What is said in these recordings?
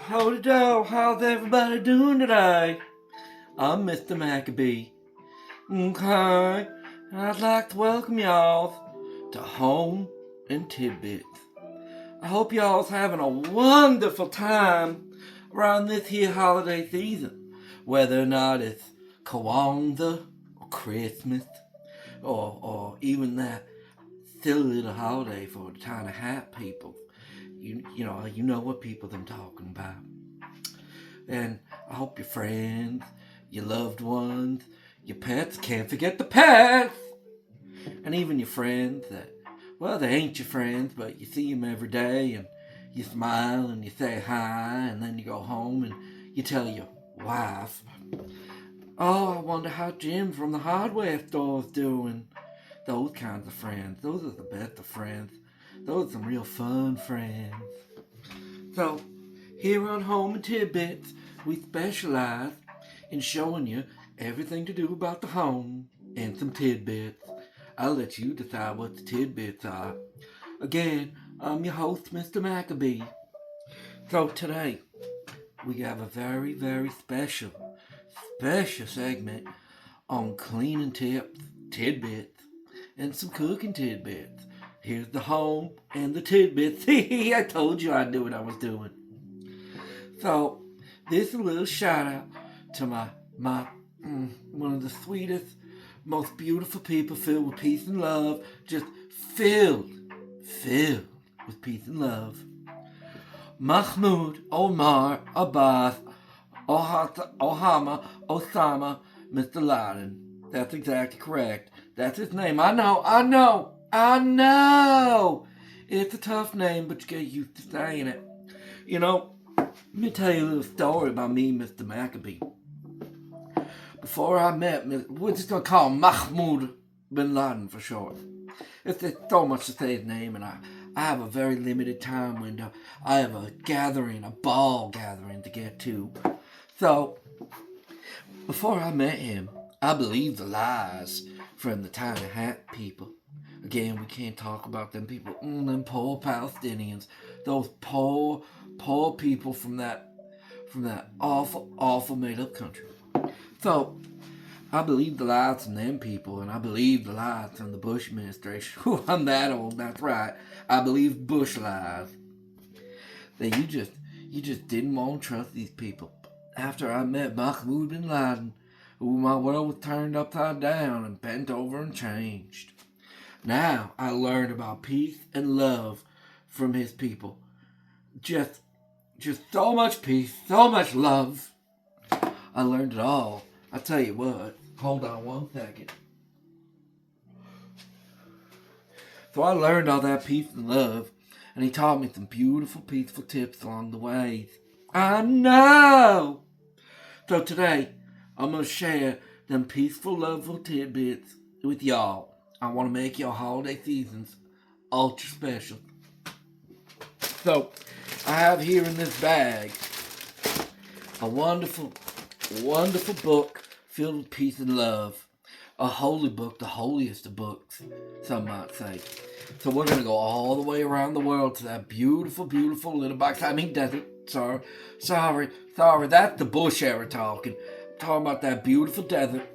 Howdy do, how's everybody doing today? I'm Mr. Maccabee. Okay, and I'd like to welcome y'all to Home and Tidbits. I hope y'all's having a wonderful time around this here holiday season, whether or not it's Kwanzaa or Christmas or even that silly little holiday for the TAH-NAH people. You know what people I'm talking about. And I hope your friends, your loved ones, your pets, can't forget the pets, and even your friends that, well, they ain't your friends, but you see them every day and you smile and you say hi, and then you go home and you tell your wife, oh, I wonder how Jim from the hardware store's doing. Those kinds of friends, those are the best of friends. Those are some real fun friends. So, here on Home and Tidbits, we specialize in showing you everything to do about the home and some tidbits. I'll let you decide what the tidbits are. Again, I'm your host, Mr. Maccabee. So today, we have a very, very special segment on cleaning tips, tidbits, and some cooking tidbits. Here's the home and the tidbits. I told you I knew what I was doing. So, this is a little shout out to my one of the sweetest, most beautiful people, filled with peace and love. Just filled with peace and love. Mahmoud Omar Abbas Osama Mr. Laden. That's exactly correct. That's his name. I know. It's a tough name, but you get used to saying it. You know, let me tell you a little story about me, Mr. Maccabee. Before I met, we're just going to call him Mahmoud bin Laden for short. It's so much to say his name, and I have a very limited time window. I have a ball gathering to get to. So, before I met him, I believed the lies from the TAH-NAH people. Again, we can't talk about them people, them poor Palestinians, those poor people from that awful made-up country. So, I believe the lies from them people, and I believe the lies from the Bush administration. I'm that old, that's right. I believe Bush lies. That you just didn't want to trust these people. After I met Mahmoud bin Laden, my world was turned upside down and bent over and changed. Now I learned about peace and love from his people. Just so much peace, so much love. I learned it all. I tell you what, hold on one second. So I learned all that peace and love, and he taught me some beautiful, peaceful tips along the way. I know! So today, I'm going to share them peaceful, loveful tidbits with y'all. I want to make your holiday seasons ultra special. So, I have here in this bag a wonderful book filled with peace and love. A holy book, the holiest of books, some might say. So we're going to go all the way around the world to that beautiful, beautiful little box. Desert. Sorry. That's the Bush era talking. I'm talking about that beautiful desert.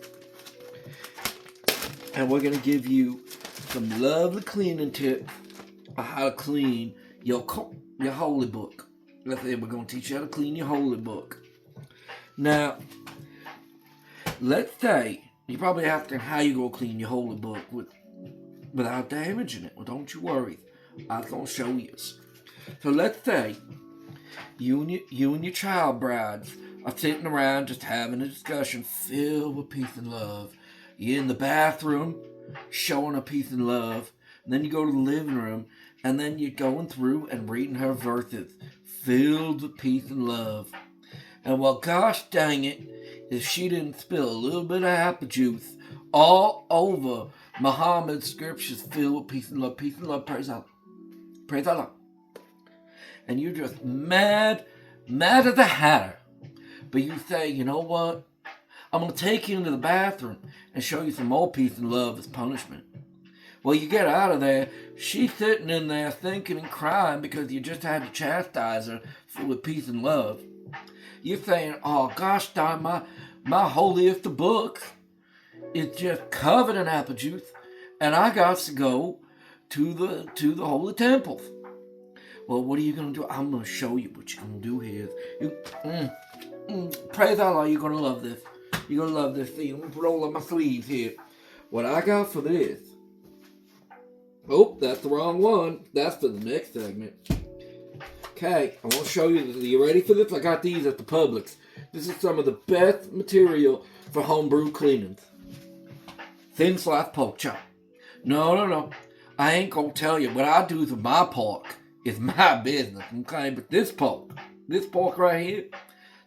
And we're going to give you some lovely cleaning tips on how to clean your holy book. Let's say we're going to teach you how to clean your holy book. Now, let's say you're probably asking how you go clean your holy book without damaging it. Well, don't you worry. I'm going to show you. So let's say you and your child brides are sitting around just having a discussion filled with peace and love. You're in the bathroom showing her peace and love. And then you go to the living room, and then you're going through and reading her verses filled with peace and love. And well, gosh dang it, if she didn't spill a little bit of apple juice all over Muhammad's scriptures filled with peace and love, praise Allah. Praise Allah. And you're just mad as a hatter. But you say, you know what? I'm going to take you into the bathroom and show you some more peace and love as punishment. Well, you get out of there, she's sitting in there thinking and crying because you just had to chastise her with peace and love. You're saying, oh gosh darn, my holiest of books is just covered in apple juice, and I got to go to the holy temples. Well, what are you going to do? I'm going to show you what you're going to do here. Praise Allah, you're going to love this. You're going to love this. See, let me roll up my sleeves here. What I got for this. Oh, that's the wrong one. That's for the next segment. Okay, I want to show you. You ready for this? I got these at the Publix. This is some of the best material for homebrew cleanings. Thin slice pork chop. No. I ain't going to tell you what I do with my pork. It's my business, okay? But this pork right here,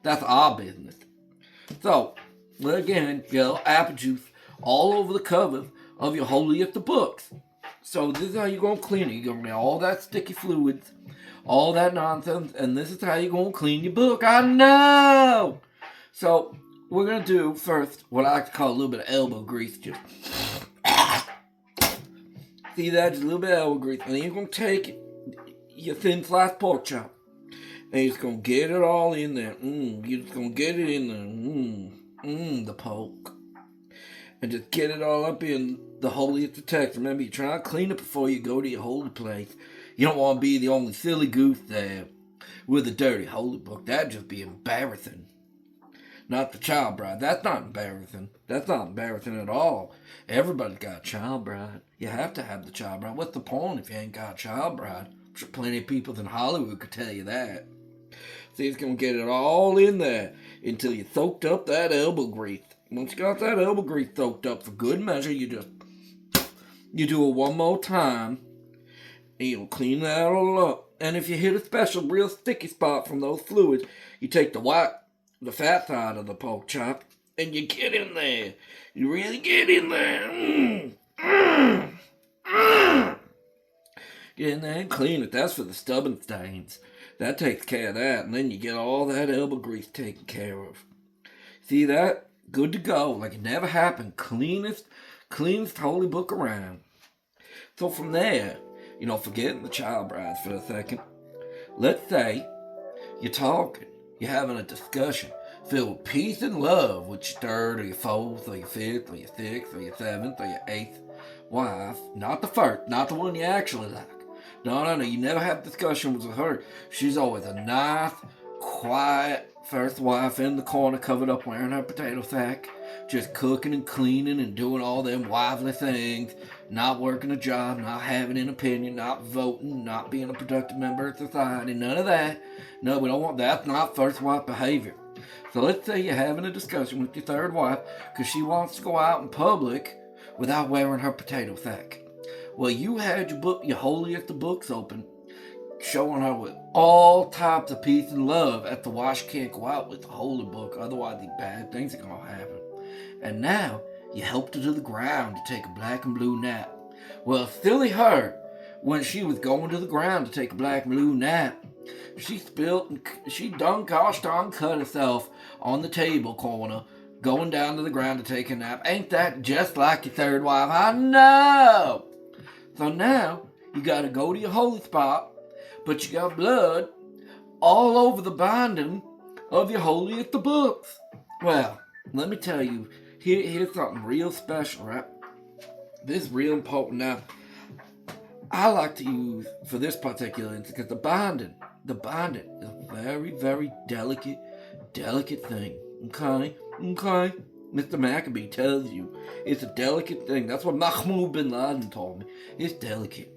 that's our business. So, again, apple juice all over the covers of your holiest of books. So this is how you're going to clean it. You're going to get all that sticky fluids, all that nonsense, and this is how you're going to clean your book. I know! So we're going to do first what I like to call a little bit of elbow grease. Just see that? Just a little bit of elbow grease. And then you're going to take your thin sliced pork chop, and you're just going to get it all in there. You're just going to get it in there. The pork. And just get it all up in the holiest of texts. Remember, you're trying to clean it before you go to your holy place. You don't want to be the only silly goose there with a dirty holy book. That'd just be embarrassing. Not the child bride. That's not embarrassing. That's not embarrassing at all. Everybody's got a child bride. You have to have the child bride. What's the point if you ain't got a child bride? I'm sure plenty of people in Hollywood could tell you that. So you're going to get it all in there until you soaked up that elbow grease. Once you got that elbow grease soaked up for good measure, you do it one more time, and you'll clean that all up. And if you hit a special real sticky spot from those fluids, you take the fat side of the pork chop, and you get in there. You really get in there. Get in there and clean it. That's for the stubborn stains. That takes care of that. And then you get all that elbow grease taken care of. See that? Good to go. Like it never happened. Cleanest holy book around. So from there, forgetting the child brides for a second. Let's say you're talking. You're having a discussion filled with peace and love with your third or your fourth or your fifth or your sixth or your seventh or your eighth wife. Not the first. Not the one you actually like. No. You never have discussions with her. She's always a nice, quiet first wife in the corner covered up wearing her potato sack, just cooking and cleaning and doing all them wifely things, not working a job, not having an opinion, not voting, not being a productive member of society, none of that. No, we don't want that. That's not first wife behavior. So let's say you're having a discussion with your third wife because she wants to go out in public without wearing her potato sack. Well, you had your holiest of books open, showing her with all types of peace and love as to why she can't go out with the holy book, otherwise these bad things are going to happen. And now, you helped her to the ground to take a black and blue nap. Well, silly her, when she was going to the ground to take a black and blue nap, she done gosh darn cut herself on the table corner, going down to the ground to take a nap. Ain't that just like your third wife? I know! So now, you got to go to your holy spot, but you got blood all over the binding of your holiest of books. Well, let me tell you, here's something real special, right? This is real important. Now, I like to use, for this particular instance, because the binding is a very, very delicate thing. Okay? Mr. Maccabee tells you it's a delicate thing. That's what Mahmoud bin Laden told me. It's delicate.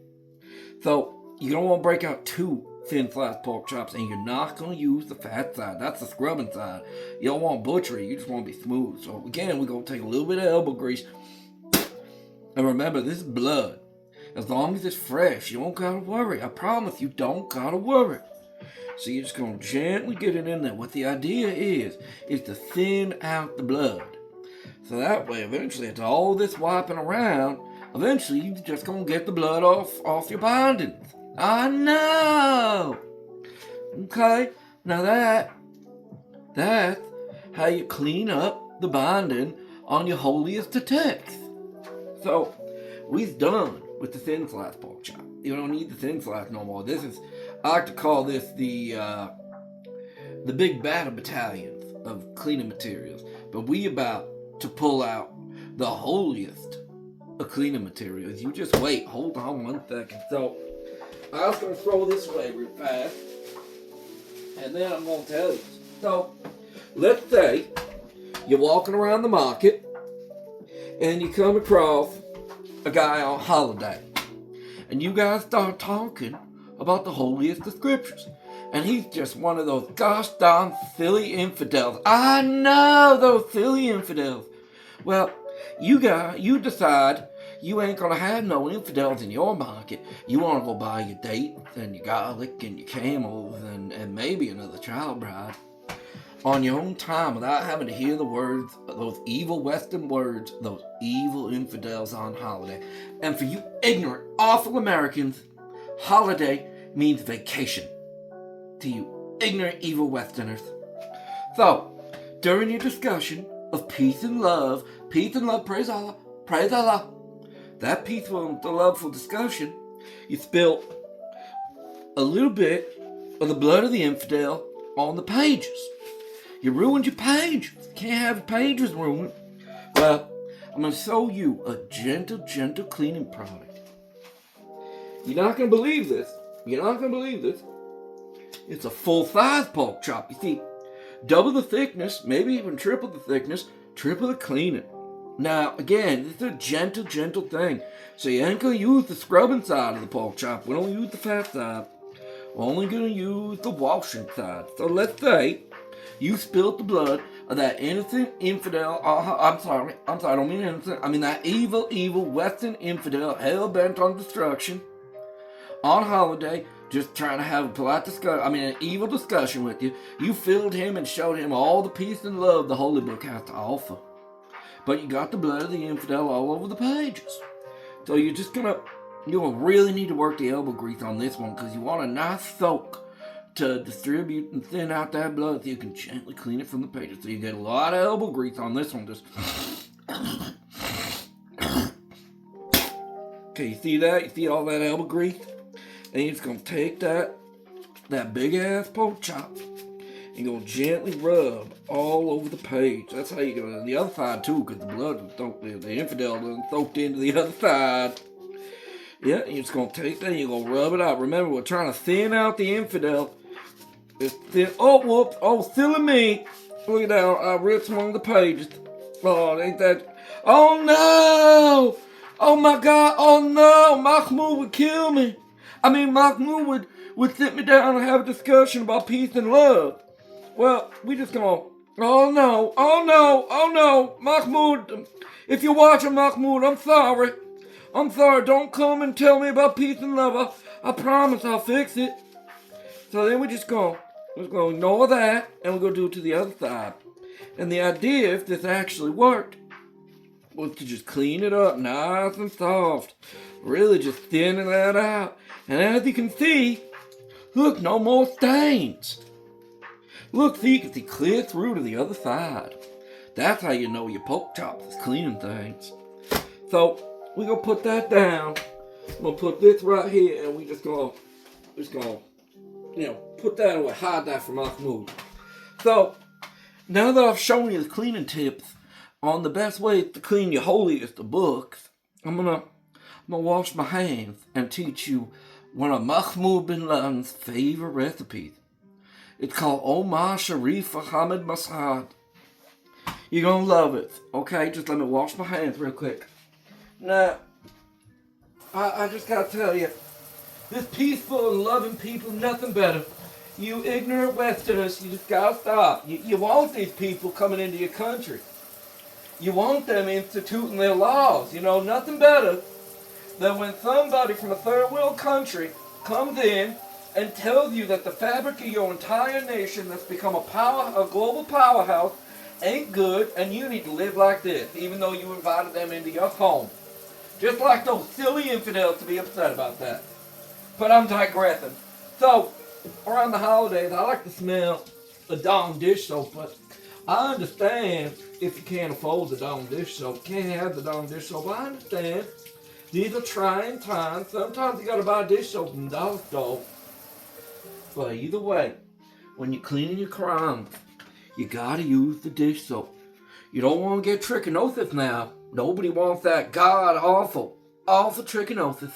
So, you don't want to break out two thin sliced pork chops, and you're not going to use the fat side. That's the scrubbing side. You don't want butchery. You just want to be smooth. So, again, we're going to take a little bit of elbow grease. And remember, this is blood. As long as it's fresh, you don't got to worry. I promise you don't got to worry. So you're just going to gently get it in there. What the idea is to thin out the blood. So that way, eventually, after all this wiping around, eventually you're just going to get the blood off your bindings. I know! Okay, now that's how you clean up the binding on your holiest of texts. So, we've done with the thin slice pork chop. You don't need the thin slice no more. This is, I like to call this the big battle battalion of cleaning materials. But we about to pull out the holiest of cleaning materials. You just wait. Hold on 1 second. So, I was going to throw this away real fast. And then I'm going to tell you. So, let's say you're walking around the market and you come across a guy on holiday. And you guys start talking about the holiest of scriptures. And he's just one of those gosh darn silly infidels. I know, those silly infidels. Well, you decide you ain't gonna have no infidels in your market. You wanna go buy your dates and your garlic and your camels and maybe another child bride on your own time without having to hear the words, those evil Western words, those evil infidels on holiday. And for you ignorant, awful Americans, holiday means vacation. To you ignorant, evil Westerners. So, during your discussion of peace and love, praise Allah, that peaceful and loveful discussion, you spill a little bit of the blood of the infidel on the pages. You ruined your pages. Can't have your pages ruined. Well, I'm going to show you a gentle cleaning product. You're not going to believe this. It's a full-size pork chop. You see, double the thickness, maybe even triple the thickness, triple the cleaning. Now, again, this is a gentle thing. So you ain't going to use the scrubbing side of the pork chop. We don't use the fat side. We're only going to use the washing side. So let's say you spilled the blood of that innocent infidel. I'm sorry, I don't mean innocent. I mean that evil Western infidel, hell-bent on destruction, on holiday, just trying to have a polite discussion, an evil discussion with you. You filled him and showed him all the peace and love the Holy Book has to offer. But you got the blood of the infidel all over the pages. So you're really need to work the elbow grease on this one, because you want a nice soak to distribute and thin out that blood so you can gently clean it from the pages. So you get a lot of elbow grease on this one. Just okay, you see that? You see all that elbow grease? And you're just going to take that big ass pork chop and go gently rub all over the page. That's how you go on the other side too, because the blood, the infidel doesn't soak into the other side. Yeah, and you're just going to take that and you're going to rub it out. Remember, we're trying to thin out the infidel. It's thin. Oh, whoops. Oh, silly me. Look at that. I ripped some on the pages. Oh, ain't that. Oh, no. Oh, my God. Oh, no. Mahmoud would kill me. Mahmoud would sit me down and have a discussion about peace and love. Well, we just go, oh no, Mahmoud, if you're watching, Mahmoud, I'm sorry, don't come and tell me about peace and love, I promise I'll fix it. So then we're just going to ignore that, and we're going to do it to the other side. And the idea, if this actually worked, was to just clean it up nice and soft, really just thinning that out. And as you can see, look, no more stains. Look, see, you can see clear through to the other side. That's how you know your pork chops is cleaning things. So, we're going to put that down. I'm going to put this right here, and we just going to, put that away, hide that from Mahmoud. So, now that I've shown you the cleaning tips on the best way to clean your holiest of books, I'm gonna wash my hands and teach you one of Mahmoud bin Laden's favorite recipes. It's called Omar Sharif Ahmed Masad. You're gonna love it. Okay, just let me wash my hands real quick. Now, I just gotta tell you, this peaceful and loving people, nothing better. You ignorant Westerners, you just gotta stop. You want these people coming into your country. You want them instituting their laws. Nothing better than when somebody from a third world country comes in and tells you that the fabric of your entire nation that's become a global powerhouse ain't good, and you need to live like this, even though you invited them into your home. Just like those silly infidels to be upset about that. But I'm digressing. So, around the holidays, I like to smell the Dawn dish soap, but I understand if you can't afford the Dawn dish soap, can't have the Dawn dish soap. I understand. These are trying times. Sometimes you gotta buy dish soap from the dollar store. But either way, when you're cleaning your crayons, you gotta use the dish soap. You don't want to get trichinosis now. Nobody wants that god awful trichinosis.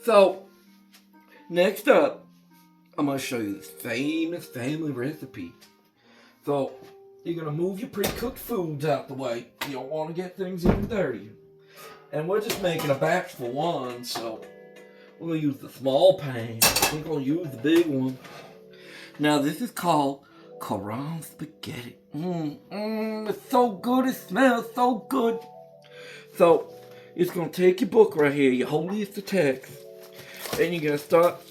So, next up, I'm gonna show you this famous family recipe. So, you're gonna move your pre-cooked foods out the way. You don't want to get things even dirtier. And we're just making a batch for one, so we're gonna use the small pan. We're gonna use the big one. Now this is called Korean spaghetti. It's so good, it smells so good. So, it's gonna take your book right here, your holiest of texts, and you're gonna start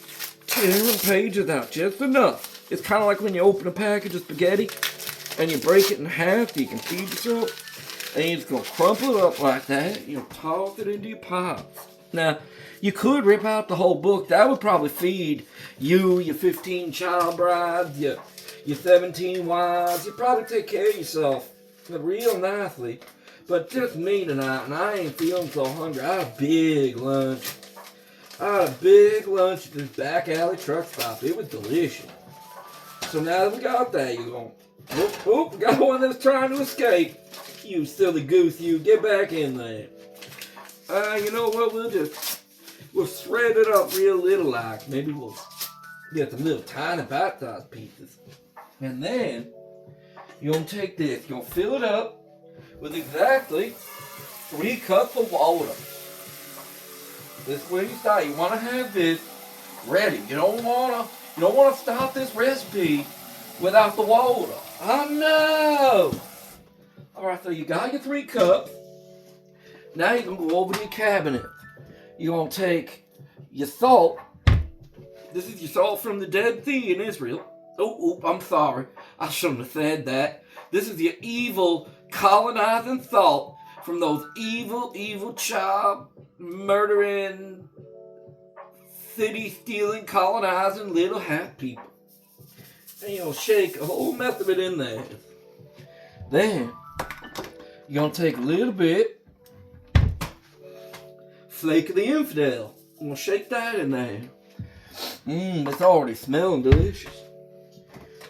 tearing pages out just enough. It's kind of like when you open a package of spaghetti and you break it in half so you can feed yourself. And you're just going to crumple it up like that. You'll toss it into your pots. Now, you could rip out the whole book. That would probably feed you, your 15 child brides, your 17 wives. You'd probably take care of yourself real nicely. But just me tonight, and I ain't feeling so hungry. I had a big lunch. At this back alley truck stop. It was delicious. So now that we got that, you're going, we got one that's trying to escape. You silly goose, you get back in there. You know what? We'll shred it up real little like. Maybe we'll get some little tiny bite-sized pieces. And then you're gonna take this. You're gonna fill it up with exactly 3 cups of water. This is where you start. You want to have this ready. You don't want to start this recipe without the water. Oh no! Alright, so you got your 3 cups. Now you're going to go over to your cabinet. You're going to take your salt. This is your salt from the Dead Sea in Israel. Oh, I'm sorry. I shouldn't have said that. This is your evil colonizing salt from those evil child murdering, city stealing, colonizing little half people. And you'll shake a whole mess of it in there. Then you're going to take a little bit flake of the infidel. I'm going to shake that in there. It's already smelling delicious.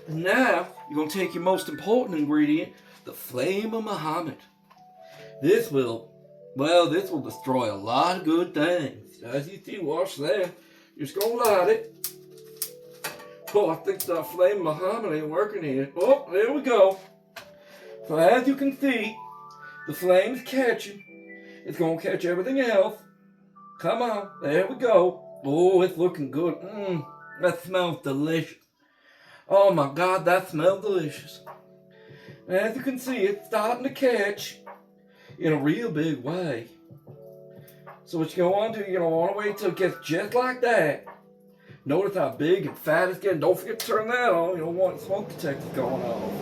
And now you're going to take your most important ingredient, the flame of Muhammad. This will destroy a lot of good things. As you see, watch there. You're just going to light it. Oh, I think the flame of Muhammad ain't working here. Oh, there we go. So as you can see, the flame's catching. It's going to catch everything else. Come on, there we go. Oh, it's looking good. That smells delicious. Oh my God, that smells delicious. And as you can see, it's starting to catch in a real big way. So what you're going to want to do, you're going to want to wait till it gets just like that. Notice how big and fat it's getting. Don't forget to turn that on. You don't want smoke detectors going off.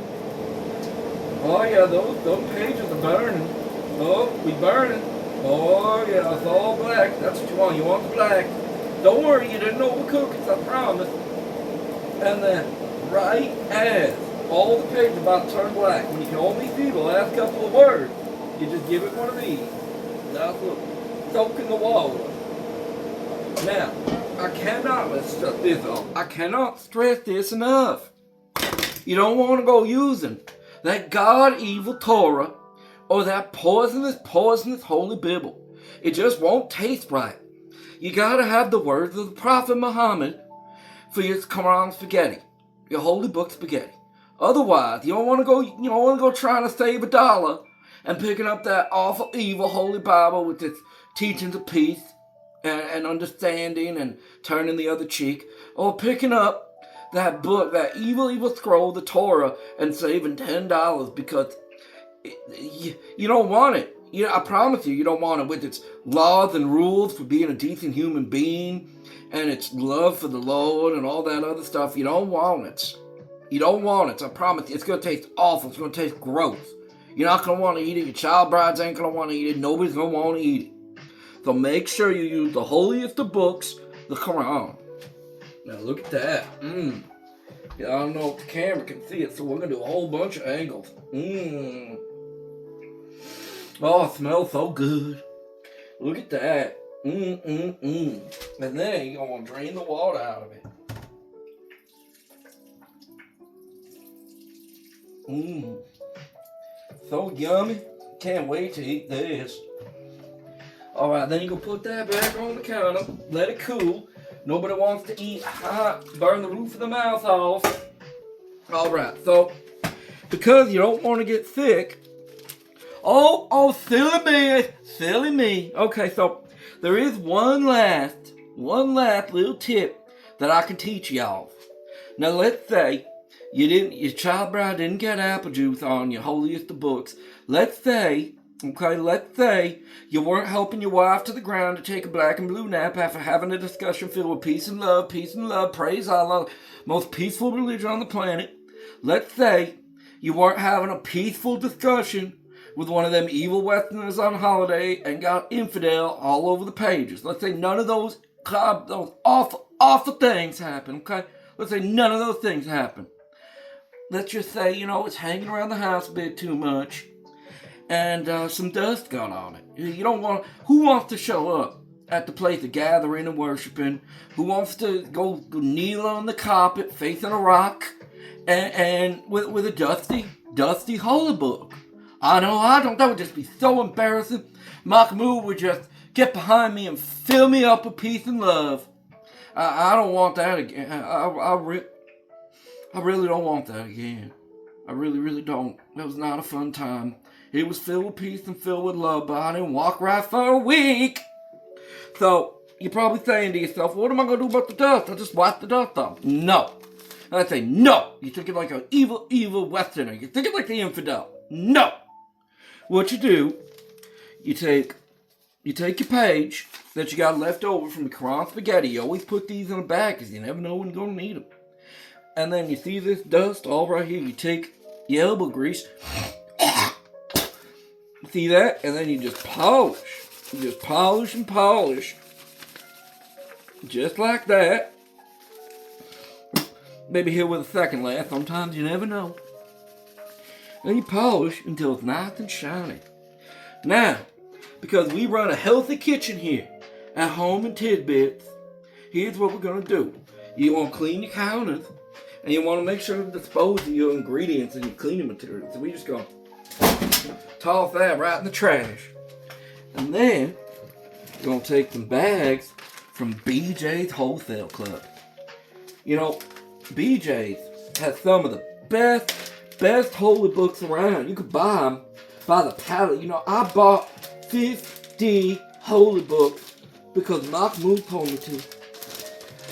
Oh yeah, those pages are burning. Oh, we burning. Oh yeah, it's all black. That's what you want. You want the black. Don't worry, you didn't overcook it, I promise. And then, right as all the pages are about to turn black, when you can only see the last couple of words, you just give it one of these. That's look, soak in the water. Now, I cannot stress this enough. You don't want to go using that God-evil Torah or that poisonous Holy Bible. It just won't taste right. You gotta have the words of the Prophet Muhammad for your Quran spaghetti, your holy book spaghetti. Otherwise, you don't want to go trying to save $1 and picking up that awful, evil Holy Bible with its teachings of peace and understanding and turning the other cheek, or picking up that book, that evil scroll, the Torah, and saving $10 because you don't want it. I promise you don't want it with its laws and rules for being a decent human being and its love for the Lord and all that other stuff. You don't want it. You don't want it. I promise you, it's going to taste awful. It's going to taste gross. You're not going to want to eat it. Your child brides ain't going to want to eat it. Nobody's going to want to eat it. So make sure you use the holiest of books, the Quran. Now look at that. Yeah, I don't know if the camera can see it, so we're going to do a whole bunch of angles. Oh, it smells so good. Look at that. And then you're going to drain the water out of it. So yummy. Can't wait to eat this. Alright, then you're going to put that back on the counter. Let it cool. Nobody wants to eat hot. Burn the roof of the mouth off. Alright, so because you don't want to get sick. Oh, silly me. Okay, so there is one last little tip that I can teach y'all. Now let's say your child bride didn't get apple juice on your holiest of books. Let's say you weren't helping your wife to the ground to take a black and blue nap after having a discussion filled with peace and love, praise Allah, most peaceful religion on the planet. Let's say you weren't having a peaceful discussion with one of them evil Westerners on holiday and got infidel all over the pages. Let's say none of those awful things happen, okay? Let's say none of those things happen. Let's just say, it's hanging around the house a bit too much and some dust got on it. Who wants to show up at the place of gathering and worshiping? Who wants to go kneel on the carpet facing a rock and with a dusty holy book? I don't. That would just be so embarrassing. Mahmoud would just get behind me and fill me up with peace and love. I don't want that again. I really don't want that again. I really don't. It was not a fun time. It was filled with peace and filled with love, but I didn't walk right for a week. So, you're probably saying to yourself, what am I going to do about the dust? I'll just wipe the dust off. No. And I say, no. You think it like an evil Westerner. You think it like the infidel. No. What you do, you take your page that you got left over from the Quran spaghetti. You always put these in a bag because you never know when you're going to need them. And then you see this dust all right here. You take your elbow grease. See that? And then you just polish. You just polish and polish. Just like that. Maybe here with a second laugh. Sometimes you never know. And you polish until it's nice and shiny. Now, because we run a healthy kitchen here at home in Tidbits, here's what we're going to do. You want to clean your counters, and you want to make sure to dispose of your ingredients and your cleaning materials. So we just go toss that right in the trash. And then, you're going to take some bags from BJ's Wholesale Club. BJ's has some of the best holy books around. You could buy them by the pallet. I bought 50 holy books because Mahmoud told me to.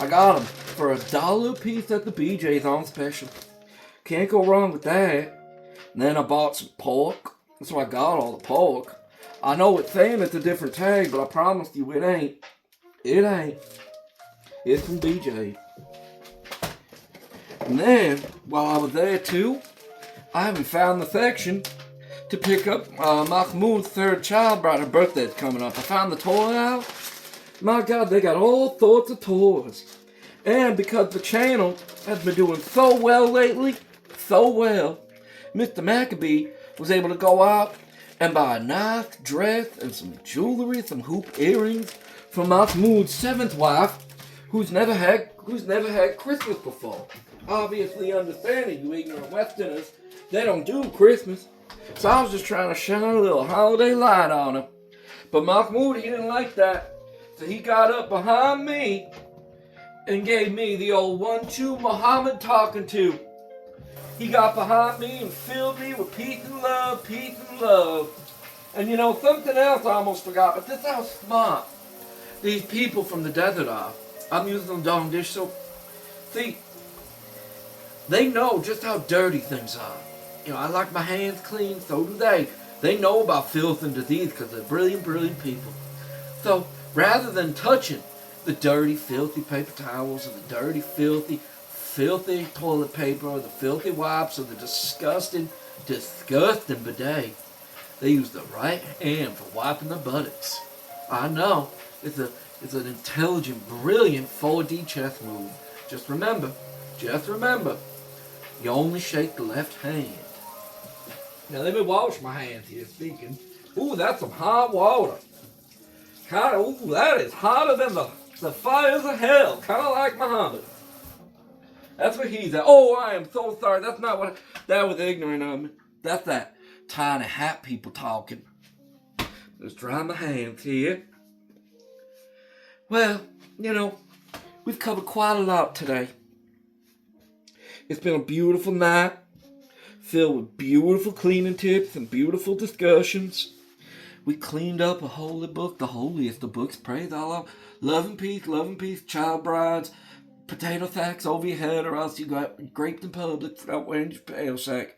I got them for $1 a piece at the BJ's on special. Can't go wrong with that. And then I bought some pork. That's why I got all the pork. I know it's saying it's a different tag, but I promise you it ain't. It ain't. It's from BJ's. And then, while I was there too, I haven't found the section to pick up Mahmoud's third child bride. Her birthday's coming up. I found the toy out. My God, they got all sorts of toys. And because the channel has been doing so well lately, Mr. Maccabee was able to go out and buy a nice dress and some jewelry, some hoop earrings from Mahmoud's seventh wife, who's never had Christmas before. Obviously, understanding you ignorant Westerners, they don't do Christmas. So I was just trying to shine a little holiday light on him. But Mahmoud, he didn't like that. So he got up behind me and gave me the old 1-2 Muhammad talking to. He got behind me and filled me with peace and love, peace and love. And something else I almost forgot, but this is how smart these people from the desert are. I'm using the dong dish soap. See, they know just how dirty things are. I like my hands clean, so do they. They know about filth and disease because they're brilliant people. So, rather than touching the dirty, filthy paper towels or the dirty, filthy toilet paper or the filthy wipes or the disgusting bidet, they use the right hand for wiping their buttocks. I know. It's an intelligent, brilliant 4D chess move. Just remember, you only shake the left hand. Now let me wash my hands here speaking. Ooh, that's some hot water. Ooh, that is hotter than the fires of hell. Kind of like Muhammad. That's what he's at. Oh, I am so sorry. That's not what... That was ignorant of me. That's that tiny hat people talking. Just dry my hands here. Well, you know, we've covered quite a lot today. It's been a beautiful night, filled with beautiful cleaning tips and beautiful discussions. We cleaned up a holy book, the holiest of books, praise Allah. Love and peace, child brides, potato sacks over your head, or else you got graped in public without wearing your potato sack.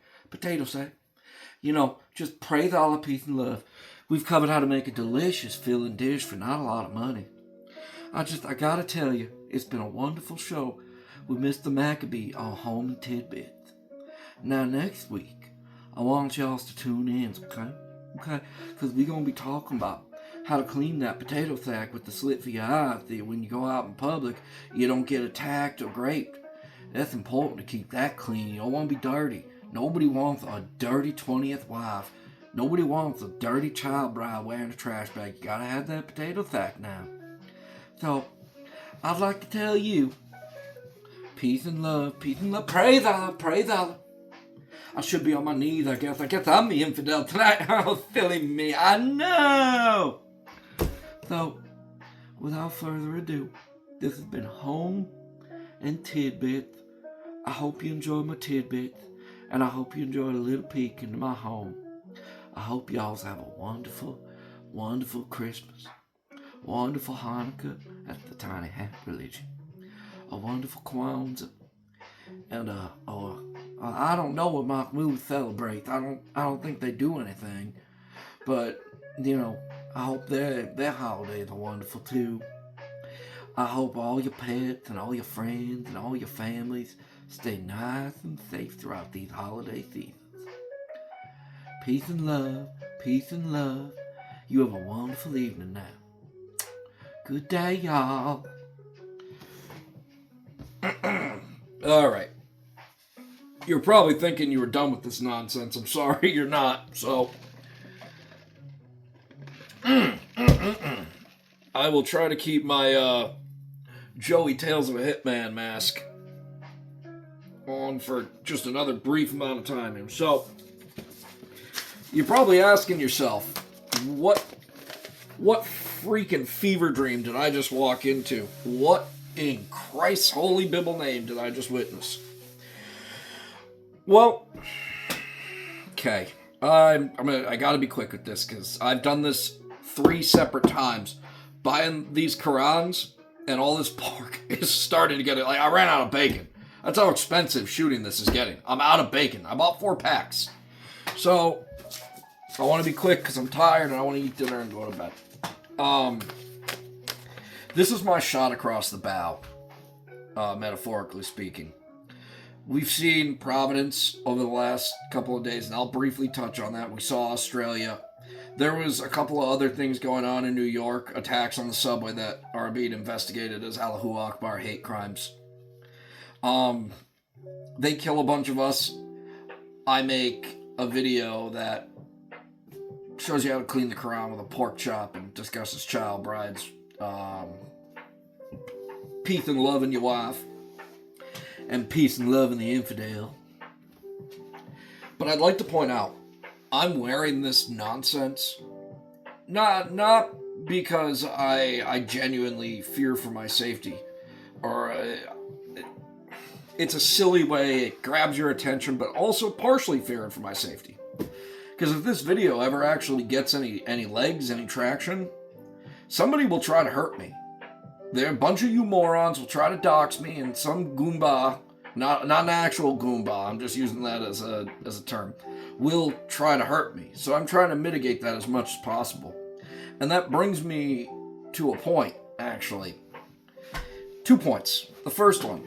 You know, just praise Allah, peace and love. We've covered how to make a delicious filling dish for not a lot of money. I gotta tell you, it's been a wonderful show with Mr. Maccabee on Home and Tidbits. Now next week, I want y'all to tune in, okay? Because we're gonna be talking about how to clean that potato sack with the slit for your eyes, so when you go out in public, you don't get attacked or raped. That's important to keep that clean. You don't want to be dirty. Nobody wants a dirty 20th wife. Nobody wants a dirty child bride wearing a trash bag. You gotta have that potato sack now. So, I'd like to tell you, peace and love, praise Allah. I should be on my knees, I guess I'm the infidel tonight. Oh, silly me, I know. So, without further ado, this has been Home and Tidbits. I hope you enjoy my tidbits, and I hope you enjoyed a little peek into my home. I hope y'all have a wonderful, wonderful Christmas, wonderful Hanukkah, that's the tiny hat religion, a wonderful Kwanzaa, and I don't know what Mahmoud celebrates. I don't think they do anything, but you know, I hope their holidays are wonderful too. I hope all your pets and all your friends and all your families stay nice and safe throughout these holiday seasons. Peace and love, peace and love. You have a wonderful evening now. Good day, y'all. Alright. You're probably thinking you were done with this nonsense. I'm sorry, you're not. So, I will try to keep my Joey Tales of a Hitman mask on for just another brief amount of time here. So, you're probably asking yourself, what freaking fever dream did I just walk into? What in Christ's holy Bible name did I just witness? Well, okay, I gotta be quick with this because I've done this 3 separate times. Buying these Qurans and all this pork is starting to get it. Like, I ran out of bacon. That's how expensive shooting this is getting. I'm out of bacon. I bought 4 packs. So, I want to be quick because I'm tired and I want to eat dinner and go to bed. This is my shot across the bow, metaphorically speaking. We've seen Providence over the last couple of days, and I'll briefly touch on that. We saw Australia. There was a couple of other things going on in New York, attacks on the subway that are being investigated as Allahu Akbar hate crimes. They kill a bunch of us. I make a video that shows you how to clean the Quran with a pork chop and discusses child brides, peace and love in your wife, and peace and love in the infidel. But I'd like to point out, I'm wearing this nonsense, not because I genuinely fear for my safety, or it's a silly way, it grabs your attention, but also partially fearing for my safety. Because if this video ever actually gets any legs, any traction, somebody will try to hurt me. A bunch of you morons will try to dox me, and some Goomba, not an actual Goomba, I'm just using that as a term, will try to hurt me. So I'm trying to mitigate that as much as possible. And that brings me to a point, actually. 2 points. The first one.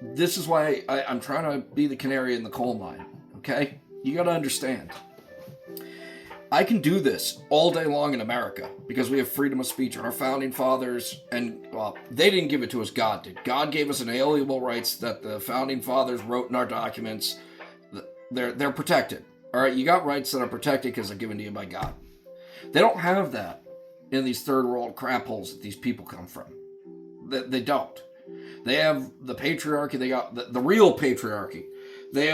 This is why I'm trying to be the canary in the coal mine, okay? You gotta understand. I can do this all day long in America because we have freedom of speech, and our founding fathers, and well, they didn't give it to us, God did. God gave us inalienable rights that the founding fathers wrote in our documents. They're protected. All right, you got rights that are protected because they're given to you by God. They don't have that in these third world crap holes that these people come from. They don't. They have the patriarchy. They got the real patriarchy. They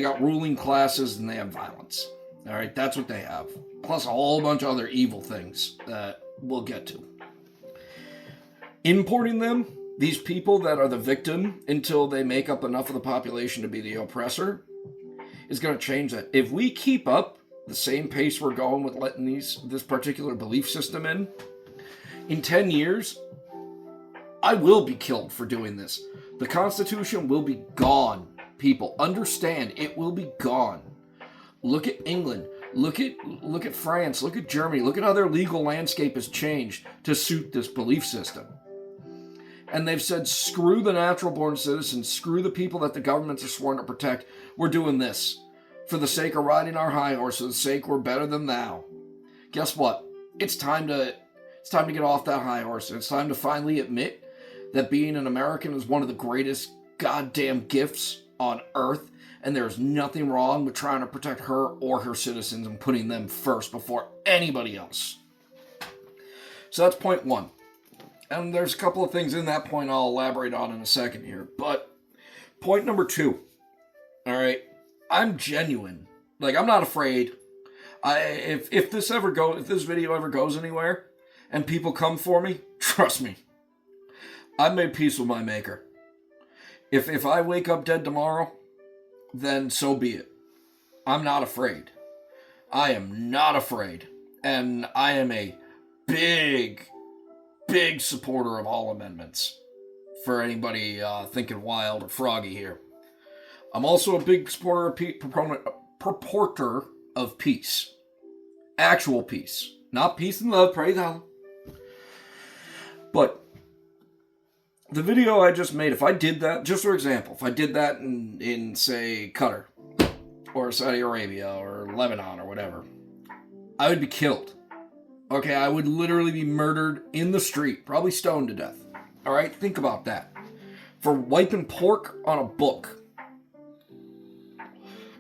got ruling classes, and they have violence. All right, that's what they have. Plus a whole bunch of other evil things that we'll get to. Importing them, these people that are the victim until they make up enough of the population to be the oppressor, is going to change that. If we keep up the same pace we're going with letting this particular belief system in 10 years, I will be killed for doing this. The Constitution will be gone, people. Understand, it will be gone. Look at England. Look at France. Look at Germany. Look at how their legal landscape has changed to suit this belief system. And they've said, screw the natural-born citizens, screw the people that the governments are sworn to protect. We're doing this for the sake of riding our high horse, for the sake we're better than thou. Guess what? It's time to get off that high horse. It's time to finally admit that being an American is one of the greatest goddamn gifts on earth, and there's nothing wrong with trying to protect her or her citizens and putting them first before anybody else. So that's point one. And there's a couple of things in that point I'll elaborate on in a second here. But point number two, all right, I'm genuine. Like, I'm not afraid. If this video ever goes anywhere and people come for me, trust me, I've made peace with my maker. If I wake up dead tomorrow, then so be it. I'm not afraid. I am not afraid. And I am a big supporter of all amendments. For anybody thinking wild or froggy here. I'm also a big supporter purporter of peace. Actual peace. Not peace and love, praise Allah. But the video I just made, if I did that, just for example, if I did that in say, Qatar, or Saudi Arabia, or Lebanon, or whatever, I would be killed. Okay, I would literally be murdered in the street, probably stoned to death. Alright, think about that. For wiping pork on a book.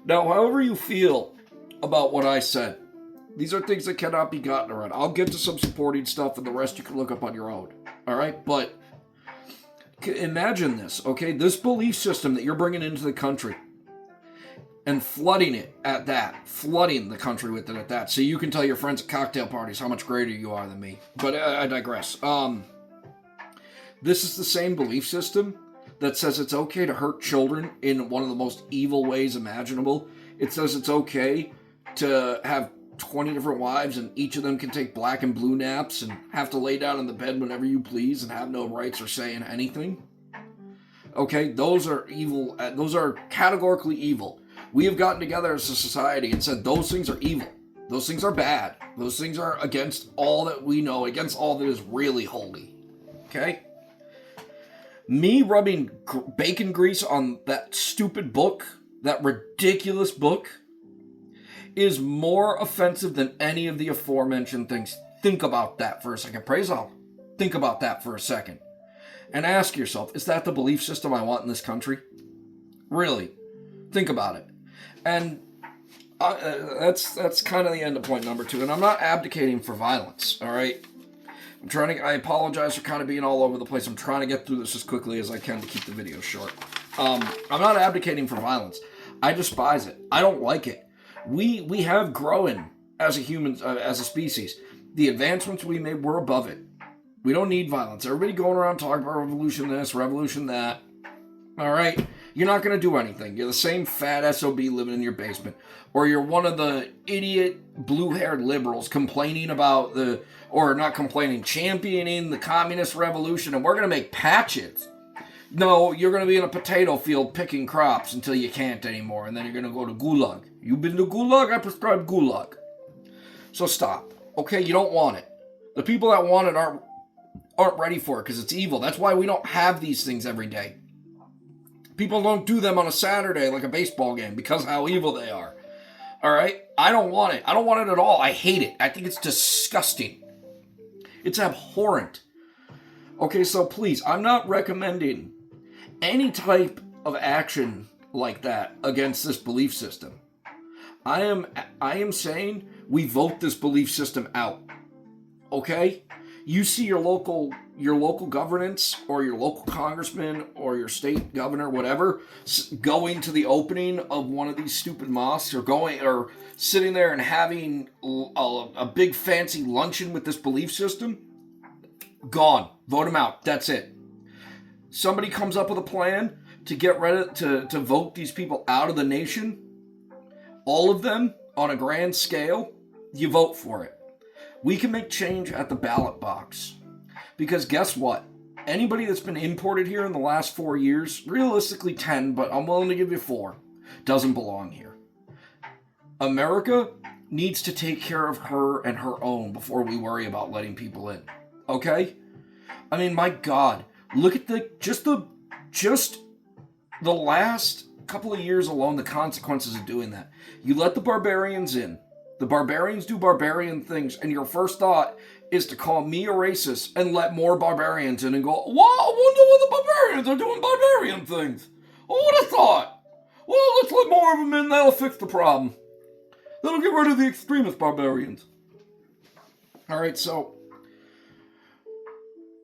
Now, however you feel about what I said, these are things that cannot be gotten around. I'll get to some supporting stuff, and the rest you can look up on your own. Alright, but imagine this, okay? This belief system that you're bringing into the country and flooding it at that. Flooding the country with it at that. So you can tell your friends at cocktail parties how much greater you are than me. But I digress. This is the same belief system that says it's okay to hurt children in one of the most evil ways imaginable. It says it's okay to have 20 different wives and each of them can take black and blue naps and have to lay down in the bed whenever you please and have no rights or say in anything. Okay, those are evil. Those are categorically evil. We have gotten together as a society and said those things are evil. Those things are bad. Those things are against all that we know, against all that is really holy. Okay? Me rubbing bacon grease on that stupid book, that ridiculous book, is more offensive than any of the aforementioned things. Think about that for a second. Praise Allah. Think about that for a second. And ask yourself, is that the belief system I want in this country? Really? Think about it. And that's kind of the end of point number two. And I'm not abdicating for violence, all right? I apologize for kind of being all over the place. I'm trying to get through this as quickly as I can to keep the video short. I'm not advocating for violence. I despise it. I don't like it. We have grown as a human, as a species. The advancements we made, we're above it. We don't need violence. Everybody going around talking about revolution this, revolution that. All right? You're not going to do anything. You're the same fat SOB living in your basement. Or you're one of the idiot blue-haired liberals complaining about championing the communist revolution, and we're going to make patches. No, you're going to be in a potato field picking crops until you can't anymore, and then you're going to go to Gulag. You've been to Gulag? I prescribe Gulag. So stop. Okay, you don't want it. The people that want it aren't ready for it because it's evil. That's why we don't have these things every day. People don't do them on a Saturday like a baseball game because of how evil they are. All right? I don't want it. I don't want it at all. I hate it. I think it's disgusting. It's abhorrent. Okay, so please, I'm not recommending any type of action like that against this belief system. I am saying we vote this belief system out. okay? You see your local governance or your local congressman or your state governor, whatever, going to the opening of one of these stupid mosques or sitting there and having a big fancy luncheon with this belief system. Gone. Vote him out. That's it. Somebody comes up with a plan to get rid to vote these people out of the nation. All of them on a grand scale. You vote for it. We can make change at the ballot box. Because guess what? Anybody that's been imported here in the last 4 years, realistically 10, but I'm willing to give you 4, doesn't belong here. America needs to take care of her and her own before we worry about letting people in. Okay? I mean, my God, look at just the last couple of years alone, the consequences of doing that. You let the barbarians in. The barbarians do barbarian things, and your first thought is to call me a racist and let more barbarians in and go, wow, I wonder what the barbarians are doing barbarian things. Who would have thought? Well, let's let more of them in, that'll fix the problem. That'll get rid of the extremist barbarians. Alright, so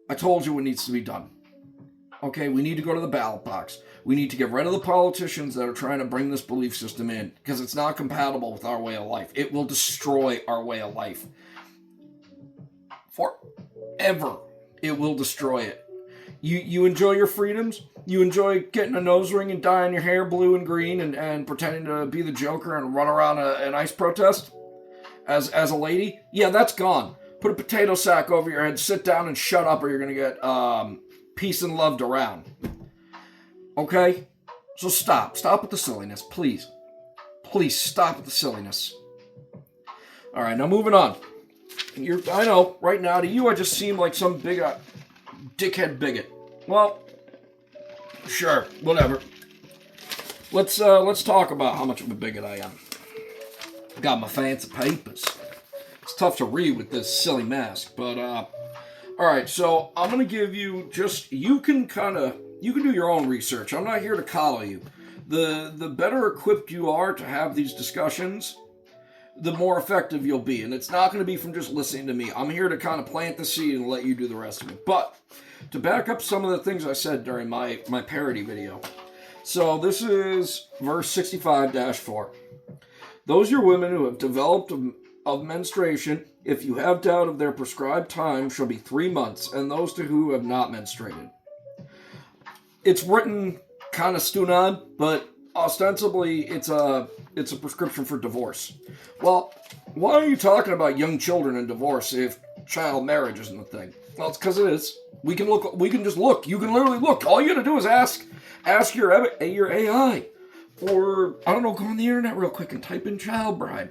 I told you what needs to be done. Okay, we need to go to the ballot box. We need to get rid of the politicians that are trying to bring this belief system in, because it's not compatible with our way of life. It will destroy our way of life. Forever, it will destroy it. You enjoy your freedoms? You enjoy getting a nose ring and dyeing your hair blue and green and pretending to be the Joker and run around an ICE protest as a lady? Yeah, that's gone. Put a potato sack over your head, sit down and shut up, or you're going to get peace and loved around. Okay? So stop. Stop with the silliness, please. Please stop with the silliness. Alright, now moving on. I know, right now, to you I just seem like some big dickhead bigot. Well, sure, whatever. Let's talk about how much of a bigot I am. Got my fancy papers. It's tough to read with this silly mask, but alright, so I'm gonna give you you can do your own research. I'm not here to coddle you. The better equipped you are to have these discussions, the more effective you'll be. And it's not going to be from just listening to me. I'm here to kind of plant the seed and let you do the rest of it. But to back up some of the things I said during my parody video. So this is verse 65-4. Those are women who have developed of menstruation, if you have doubt of their prescribed time, shall be 3 months, and those to who have not menstruated. It's written kind of stunad, but ostensibly it's a prescription for divorce. Well, why are you talking about young children and divorce if child marriage isn't a thing? Well, it's because it is. We can just look. You can literally look. All you gotta do is ask your AI. Or, I don't know, go on the internet real quick and type in child bride.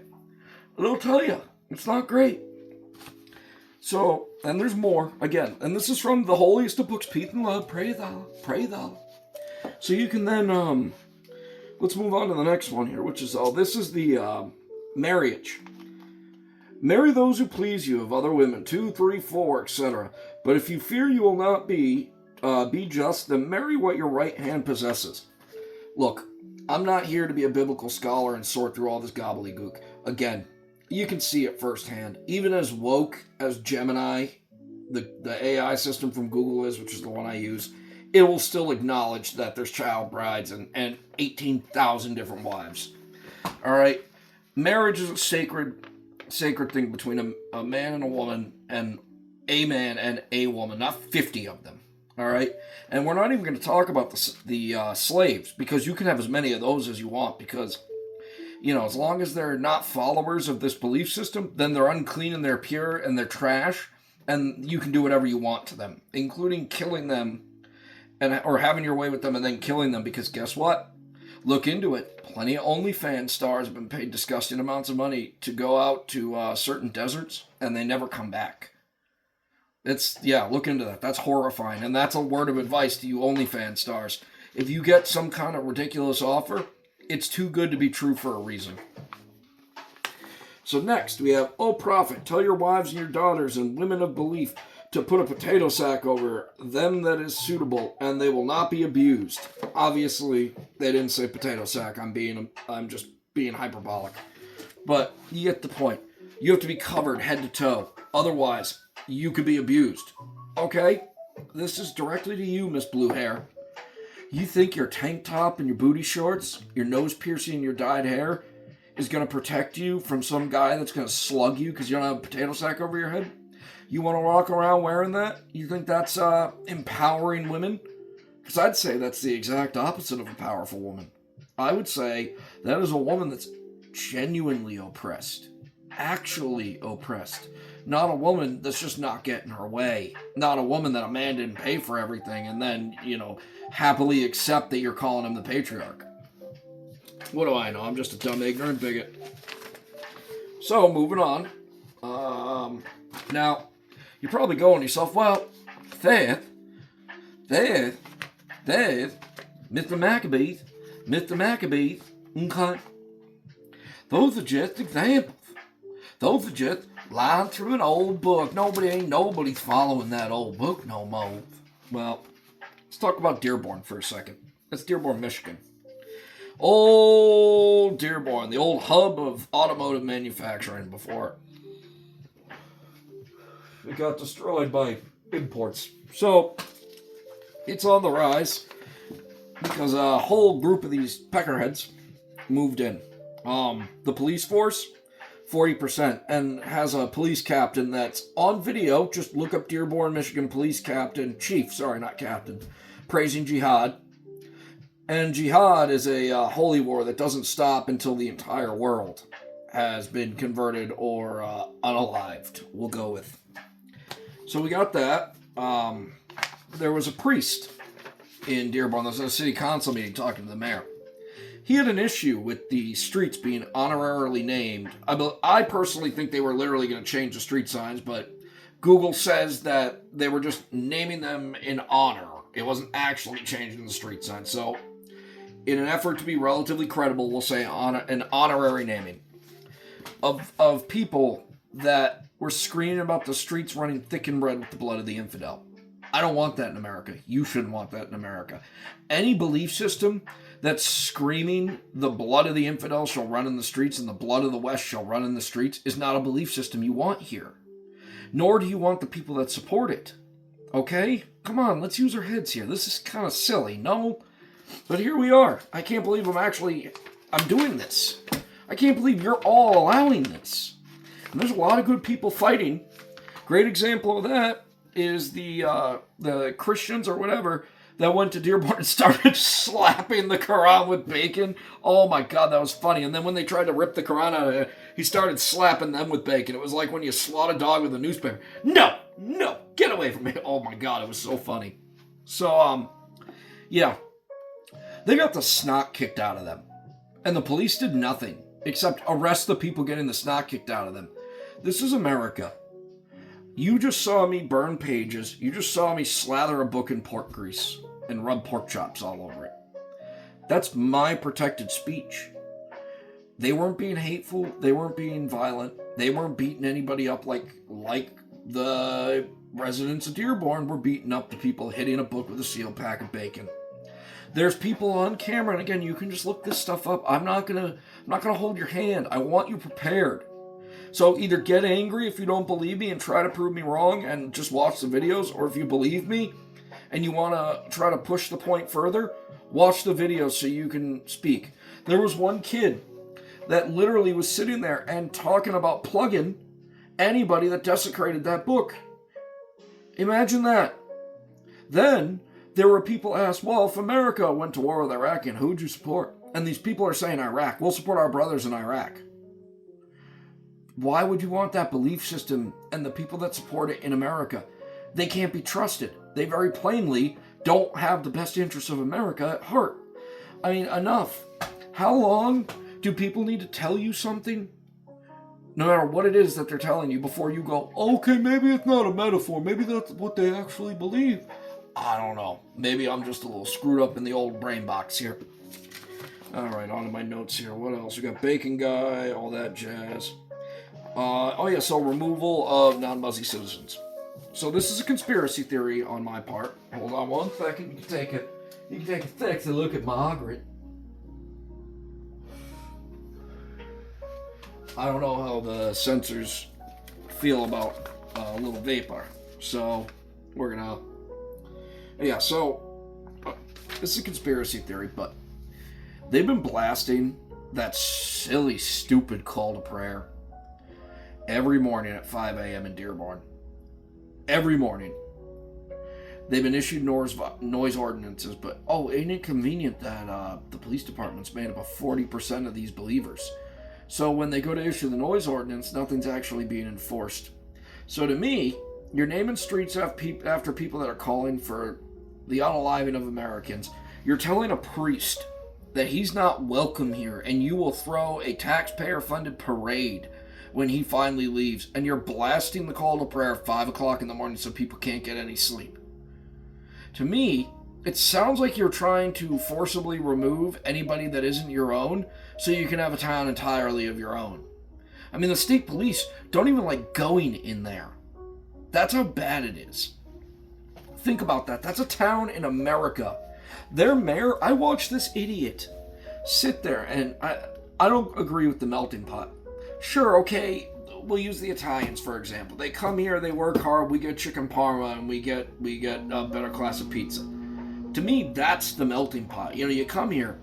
It'll tell you. It's not great. So, and there's more. Again, and this is from the holiest of books, Peace and Love, Pray Thou, Pray Thou. So you can then, let's move on to the next one here, which is, this is the marriage. Marry those who please you of other women, 2, 3, 4, etc. But if you fear you will not be just, then marry what your right hand possesses. Look, I'm not here to be a biblical scholar and sort through all this gobbledygook. Again, you can see it firsthand. Even as woke as Gemini, the AI system from Google is, which is the one I use, it will still acknowledge that there's child brides and 18,000 different wives. Alright? Marriage is a sacred thing between a man and a woman, and a man and a woman, not 50 of them. Alright? And we're not even going to talk about the slaves, because you can have as many of those as you want, because, as long as they're not followers of this belief system, then they're unclean and they're pure and they're trash, and you can do whatever you want to them, including killing them, or having your way with them and then killing them, because guess what? Look into it. Plenty of OnlyFans stars have been paid disgusting amounts of money to go out to certain deserts, and they never come back. Look into that. That's horrifying, and that's a word of advice to you OnlyFans stars. If you get some kind of ridiculous offer, it's too good to be true for a reason. So next, we have, O prophet, tell your wives and your daughters and women of belief to put a potato sack over them that is suitable, and they will not be abused. Obviously, they didn't say potato sack. I'm just being hyperbolic. But you get the point. You have to be covered head to toe. Otherwise, you could be abused. Okay? This is directly to you, Miss Blue Hair. You think your tank top and your booty shorts, your nose piercing and your dyed hair is going to protect you from some guy that's going to slug you because you don't have a potato sack over your head? You want to walk around wearing that? You think that's empowering women? Because I'd say that's the exact opposite of a powerful woman. I would say that is a woman that's genuinely oppressed. Actually oppressed. Not a woman that's just not getting her way. Not a woman that a man didn't pay for everything and then, happily accept that you're calling him the patriarch. What do I know? I'm just a dumb, ignorant bigot. So, moving on. Now, you're probably going to yourself, well, there's Mr. Maccabees, okay? Those are just examples. Those are just lying through an old book. Nobody's following that old book no more. Well, let's talk about Dearborn for a second. That's Dearborn, Michigan. Old Dearborn, the old hub of automotive manufacturing before it got destroyed by imports. So, it's on the rise because a whole group of these peckerheads moved in. The police force, 40%, and has a police captain that's on video. Just look up Dearborn, Michigan police captain, praising jihad. And jihad is a holy war that doesn't stop until the entire world has been converted or unalived, we'll go with. So we got that. There was a priest in Dearborn. There was a city council meeting talking to the mayor. He had an issue with the streets being honorarily named. I personally think they were literally going to change the street signs, but Google says that they were just naming them in honor. It wasn't actually changing the street sign. So, in an effort to be relatively credible, we'll say an honorary naming of people that were screaming about the streets running thick and red with the blood of the infidel. I don't want that in America. You shouldn't want that in America. Any belief system that's screaming the blood of the infidel shall run in the streets and the blood of the West shall run in the streets is not a belief system you want here. Nor do you want the people that support it. Okay? Come on, let's use our heads here. This is kind of silly, no? But here we are. I can't believe I'm doing this. I can't believe you're all allowing this. And there's a lot of good people fighting. Great example of that is the Christians or whatever that went to Dearborn and started slapping the Quran with bacon. Oh my God, that was funny. And then when they tried to rip the Quran out of it, he started slapping them with bacon. It was like when you slaughter a dog with a newspaper. No, get away from me. Oh my God, it was so funny. So, yeah. They got the snot kicked out of them. And the police did nothing except arrest the people getting the snot kicked out of them. This is America. You just saw me burn pages. You just saw me slather a book in pork grease and rub pork chops all over it. That's my protected speech. They weren't being hateful. They weren't being violent. They weren't beating anybody up like the residents of Dearborn were beating up the people hitting a book with a sealed pack of bacon. There's people on camera, and again, you can just look this stuff up. I'm not gonna hold your hand. I want you prepared. So either get angry if you don't believe me and try to prove me wrong and just watch the videos, or if you believe me and you want to try to push the point further, watch the videos so you can speak. There was one kid that literally was sitting there and talking about plugging anybody that desecrated that book. Imagine that. Then there were people asked, well, if America went to war with Iraq, and who'd you support? And these people are saying Iraq. We'll support our brothers in Iraq. Why would you want that belief system and the people that support it in America? They can't be trusted. They very plainly don't have the best interests of America at heart. I mean, enough. How long do people need to tell you something? No matter what it is that they're telling you before you go, okay, maybe it's not a metaphor. Maybe that's what they actually believe. I don't know. Maybe I'm just a little screwed up in the old brain box here. All right, on to my notes here. What else? We got Bacon Guy, all that jazz. So removal of non-Muzzy citizens. So this is a conspiracy theory on my part. Hold on one second. You can take a sexy look at Margaret. I don't know how the censors feel about a little vapor. So we're gonna, yeah. So this is a conspiracy theory, but they've been blasting that silly, stupid call to prayer every morning at 5 a.m. in Dearborn. Every morning. They've been issued noise ordinances, but ain't it convenient that the police department's made up of 40% of these believers? So when they go to issue the noise ordinance, nothing's actually being enforced. So to me, you're naming streets after people that are calling for the unaliving of Americans. You're telling a priest that he's not welcome here, and you will throw a taxpayer-funded parade when he finally leaves, and you're blasting the call to prayer at 5 o'clock in the morning so people can't get any sleep. To me, it sounds like you're trying to forcibly remove anybody that isn't your own so you can have a town entirely of your own. I mean, the state police don't even like going in there. That's how bad it is. Think about that. That's a town in America. Their mayor, I watched this idiot sit there, and I don't agree with the melting pot. Sure, okay, we'll use the Italians, for example. They come here, they work hard, we get chicken parma, and we get a better class of pizza. To me, that's the melting pot. You know, you come here,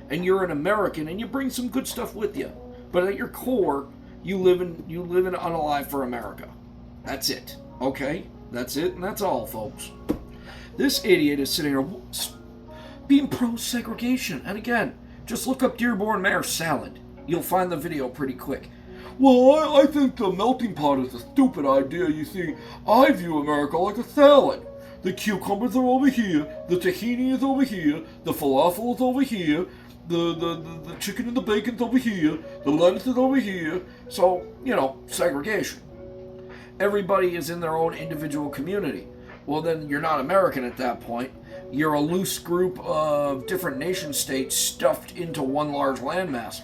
and you're an American, and you bring some good stuff with you. But at your core, you live in unalive for America. That's it, okay? That's it, and that's all, folks. This idiot is sitting here being pro-segregation. And again, just look up Dearborn Mayor Salad. You'll find the video pretty quick. Well, I think the melting pot is a stupid idea. You see, I view America like a salad. The cucumbers are over here, the tahini is over here, the falafel is over here, the chicken and the bacon's over here, the lettuce is over here. So, you know, segregation. Everybody is in their own individual community. Well, then you're not American at that point. You're a loose group of different nation states stuffed into one large landmass.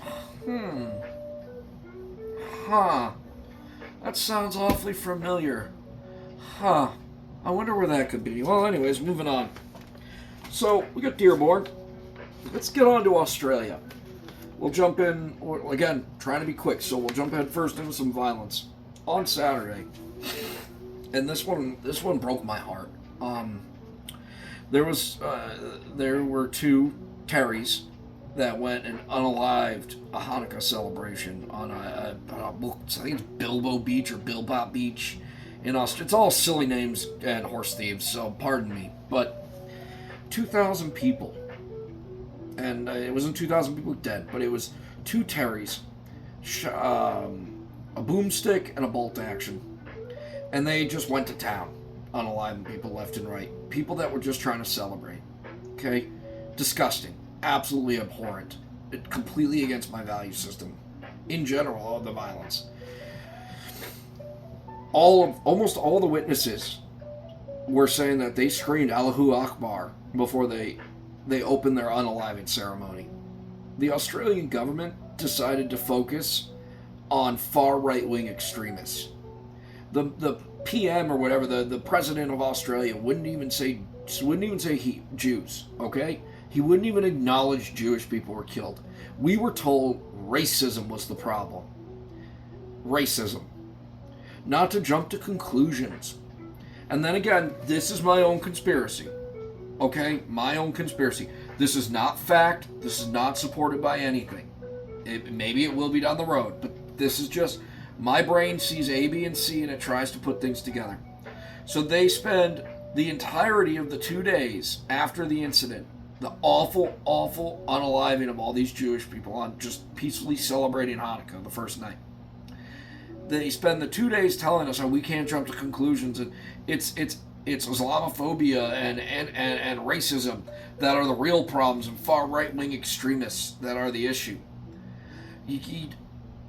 That sounds awfully familiar. I wonder where that could be. Well, anyways, moving on. So, we got Dearborn. Let's get on to Australia. We'll jump in, again, trying to be quick, so we'll jump head first into some violence. On Saturday, and this one broke my heart. There were two Terrys that went and unalived a Hanukkah celebration on I think it's Bilbo Beach or Bilbot Beach in Australia. It's all silly names and horse thieves, so pardon me. But 2,000 people, and it wasn't 2,000 people dead, but it was two Terrys, a boomstick and a bolt action, and they just went to town, unaliving people left and right. People that were just trying to celebrate. Okay, disgusting. Absolutely abhorrent. Completely against my value system. In general, all the violence. Almost all the witnesses were saying that they screamed Allahu Akbar before they opened their unaliving ceremony. The Australian government decided to focus on far right-wing extremists. The PM or whatever, the president of Australia wouldn't even say Jews, okay? He wouldn't even acknowledge Jewish people were killed. We were told racism was the problem. Racism. Not to jump to conclusions. And then again, this is my own conspiracy. Okay? My own conspiracy. This is not fact. This is not supported by anything. Maybe it will be down the road, but this is just my brain sees A, B, and C, and it tries to put things together. So they spend the entirety of the 2 days after the incident, the awful, awful unaliving of all these Jewish people on just peacefully celebrating Hanukkah the first night. They spend the 2 days telling us how we can't jump to conclusions, and it's Islamophobia and racism that are the real problems, and far right-wing extremists that are the issue.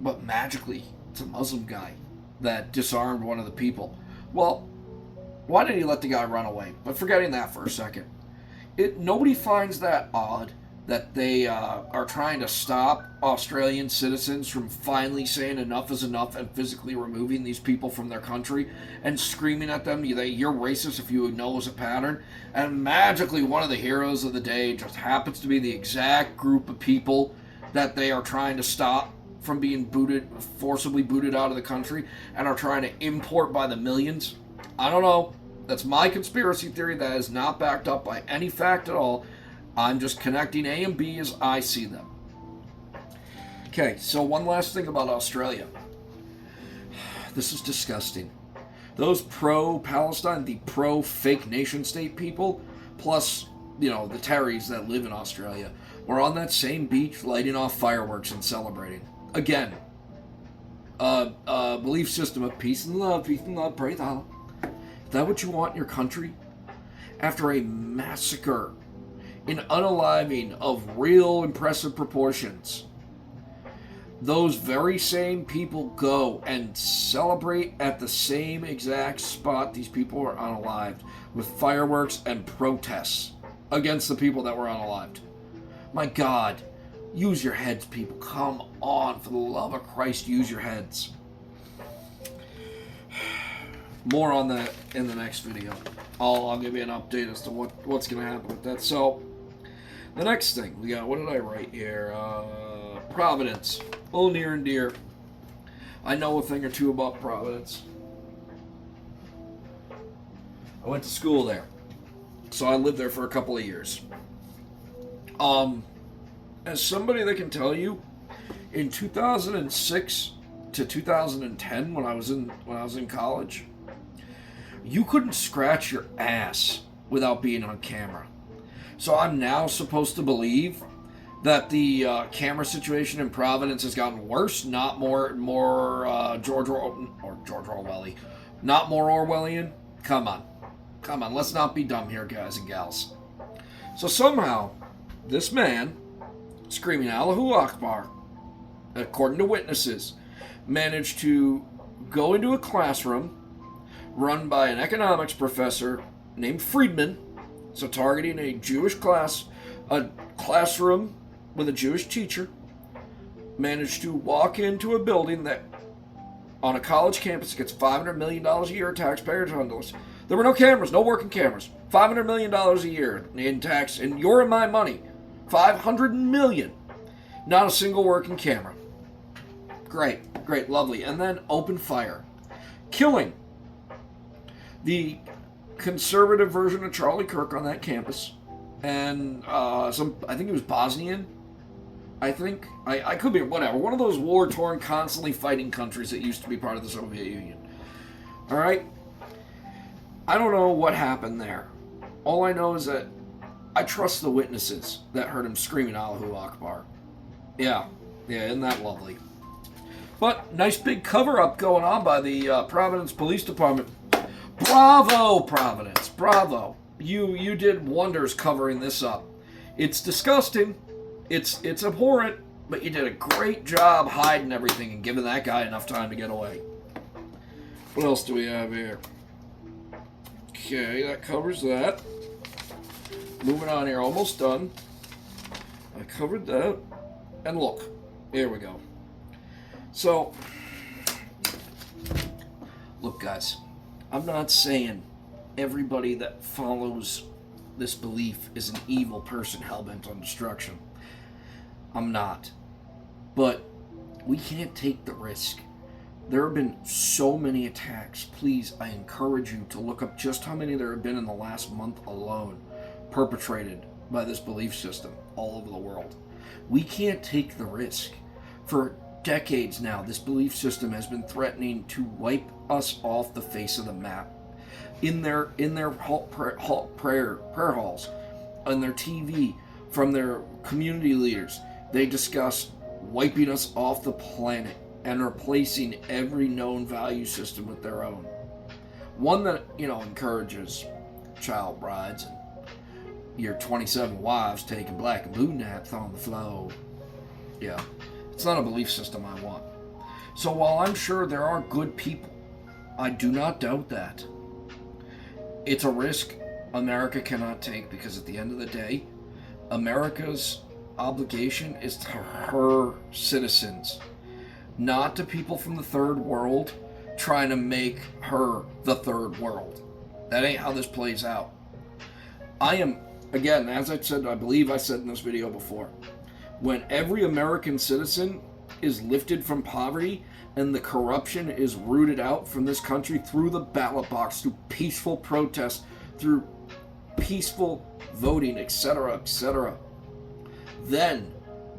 But magically, it's a Muslim guy that disarmed one of the people. Well, why did he let the guy run away? But forgetting that for a second. Nobody finds that odd that they are trying to stop Australian citizens from finally saying enough is enough and physically removing these people from their country and screaming at them, you're racist if you acknowledge a pattern. And magically, one of the heroes of the day just happens to be the exact group of people that they are trying to stop from being forcibly booted out of the country, and are trying to import by the millions. I don't know. That's my conspiracy theory that is not backed up by any fact at all. I'm just connecting A and B as I see them. Okay, so one last thing about Australia. This is disgusting. Those pro-Palestine, the pro-fake nation-state people, plus, the Terrys that live in Australia, were on that same beach lighting off fireworks and celebrating. Again, belief system of peace and love, praise Allah. Is that what you want in your country? After a massacre, an unaliving of real impressive proportions, those very same people go and celebrate at the same exact spot these people are unalived, with fireworks and protests against the people that were unalived. My God, use your heads, people. Come on, for the love of Christ, use your heads. More on that in the next video. I'll give you an update as to what's going to happen with that. So, the next thing we got, what did I write here? Providence. A little near and dear. I know a thing or two about Providence. I went to school there, so I lived there for a couple of years. As somebody that can tell you, in 2006 to 2010, when I was in college, you couldn't scratch your ass without being on camera. So I'm now supposed to believe that the camera situation in Providence has gotten worse, not more George Orwellian, not more Orwellian. Come on, let's not be dumb here, guys and gals. So somehow, this man, screaming Allahu Akbar, according to witnesses, managed to go into a classroom run by an economics professor named Friedman, so targeting a Jewish class, a classroom with a Jewish teacher, managed to walk into a building that, on a college campus, gets $500 million a year in taxpayer dollars. There were no cameras, no working cameras. $500 million a year in tax, and your and my money. $500 million. Not a single working camera. Great, lovely. And then open fire. Killing the conservative version of Charlie Kirk on that campus. And I think he was Bosnian. I could be, whatever. One of those war-torn, constantly fighting countries that used to be part of the Soviet Union. All right? I don't know what happened there. All I know is that I trust the witnesses that heard him screaming Allahu Akbar. Yeah, isn't that lovely? But nice big cover-up going on by the Providence Police Department. Bravo, Providence, bravo. You did wonders covering this up. It's disgusting. It's abhorrent, but you did a great job hiding everything and giving that guy enough time to get away. What else do we have here? Okay, that covers that. Moving on here, almost done. I covered that. And look, here we go. So, look guys, I'm not saying everybody that follows this belief is an evil person hell-bent on destruction. I'm not. But we can't take the risk. There have been so many attacks. Please, I encourage you to look up just how many there have been in the last month alone, perpetrated by this belief system all over the world. We can't take the risk. For decades now, this belief system has been threatening to wipe us off the face of the map. In their prayer halls, on their TV, from their community leaders, they discuss wiping us off the planet and replacing every known value system with their own. One that, encourages child brides and your 27 wives taking black and blue naps on the floor. Yeah, it's not a belief system I want. So while I'm sure there are good people, I do not doubt that. It's a risk America cannot take, because at the end of the day, America's obligation is to her citizens, not to people from the third world trying to make her the third world. That ain't how this plays out. I am, again, as I said, I believe I said in this video before, when every American citizen is lifted from poverty and the corruption is rooted out from this country through the ballot box, through peaceful protest, through peaceful voting, etc., then